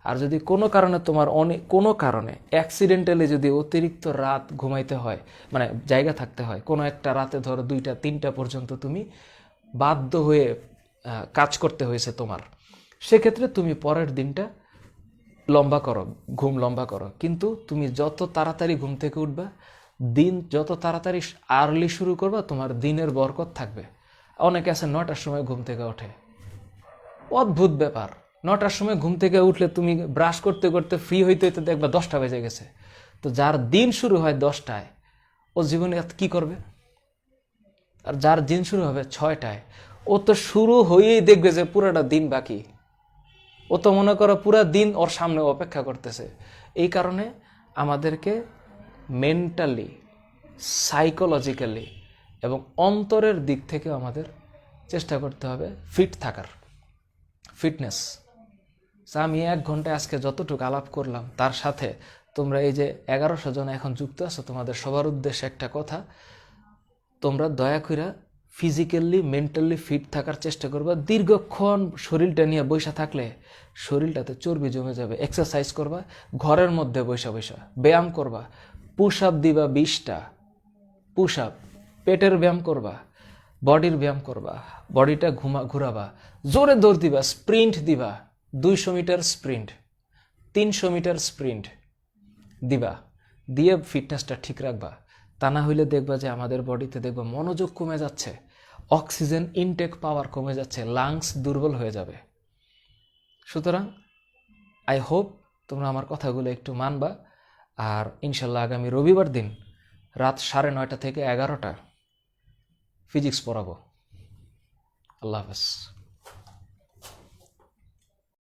Speaker 1: আর যদি কোনো কারণে তোমার কোনো কারণে অ্যাক্সিডেন্টালি যদি অতিরিক্ত রাত ঘুমাইতে হয়, মানে জায়গা থাকতে হয়, কোনো একটা রাতে ধরো 2টা 3টা পর্যন্ত তুমি বাধ্য হয়ে কাজ করতে হয়েছে তোমার, সেক্ষেত্রে তুমি পরের দিনটা লম্বা করো, ঘুম লম্বা করো। কিন্তু তুমি যত তাড়াতাড়ি ঘুম থেকে উঠবা, দিন যত তাড়াতাড়ি আর্লি শুরু করবা, তোমার দিনের বরকত থাকবে। অনেকে আছে 9টার সময় ঘুম থেকে ওঠে, অদ্ভুত ব্যাপার। 9টার সময় ঘুম থেকে উঠলে তুমি ব্রাশ করতে করতে ফ্রি হইতে হইতে দেখবা 10টা বেজে গেছে। তো যার দিন শুরু হয় 10টায়, ও জীবনে কি করবে? আর যার দিন শুরু হবে 6টায়, ও তো শুরু হয়েই দেখবে যে পুরোটা দিন বাকি। ও তো মনে করো পুরা দিন ওর সামনে অপেক্ষা করতেছে। এই কারণে আমাদেরকে মেন্টালি, সাইকোলজিক্যালি এবং অন্তরের দিক থেকে আমাদের চেষ্টা করতে হবে ফিট থাকার, ফিটনেস। আমি 1 ঘন্টায় আজকে যতটুকু আলাপ করলাম, তার সাথে তোমরা এই যে 1100 জন এখন যুক্ত আছো, তোমাদের সবার উদ্দেশ্যে একটা কথা, তোমরা দয়া করে ফিজিক্যালি মেন্টালি ফিট থাকার চেষ্টা করবা। দীর্ঘক্ষণ শরীরটা নিয়ে বসে থাকলে শরীরটাতে চর্বি জমে যাবে। এক্সারসাইজ করবা, ঘরের মধ্যে বসা ব্যায়াম করবা, পুশ আপ দিবা 20টা পুশ আপ, পেটের ব্যায়াম করবা, বডির ব্যায়াম করবা, বডিটা ঘুরাবা, জোরে দৌড় দিবা, স্প্রিন্ট দিবা, 200 মিটার স্প্রিন্ট, 300 মিটার স্প্রিন্ট দিবা, দিয়ে ফিটনেসটা ঠিক রাখবা। তা না হইলে দেখবা যে আমাদের বডিতে দেখবা মনোযোগ কমে যাচ্ছে, অক্সিজেন ইনটেক পাওয়ার কমে যাচ্ছে, লাংস দুর্বল হয়ে যাবে। সুতরাং আই হোপ তোমরা আমার কথাগুলো একটু মানবা। আর ইনশাল্লাহ আগামী রবিবার দিন রাত 9:30 থেকে 11টা ফিজিক্স পড়াবো। আল্লাহ হাফেজ।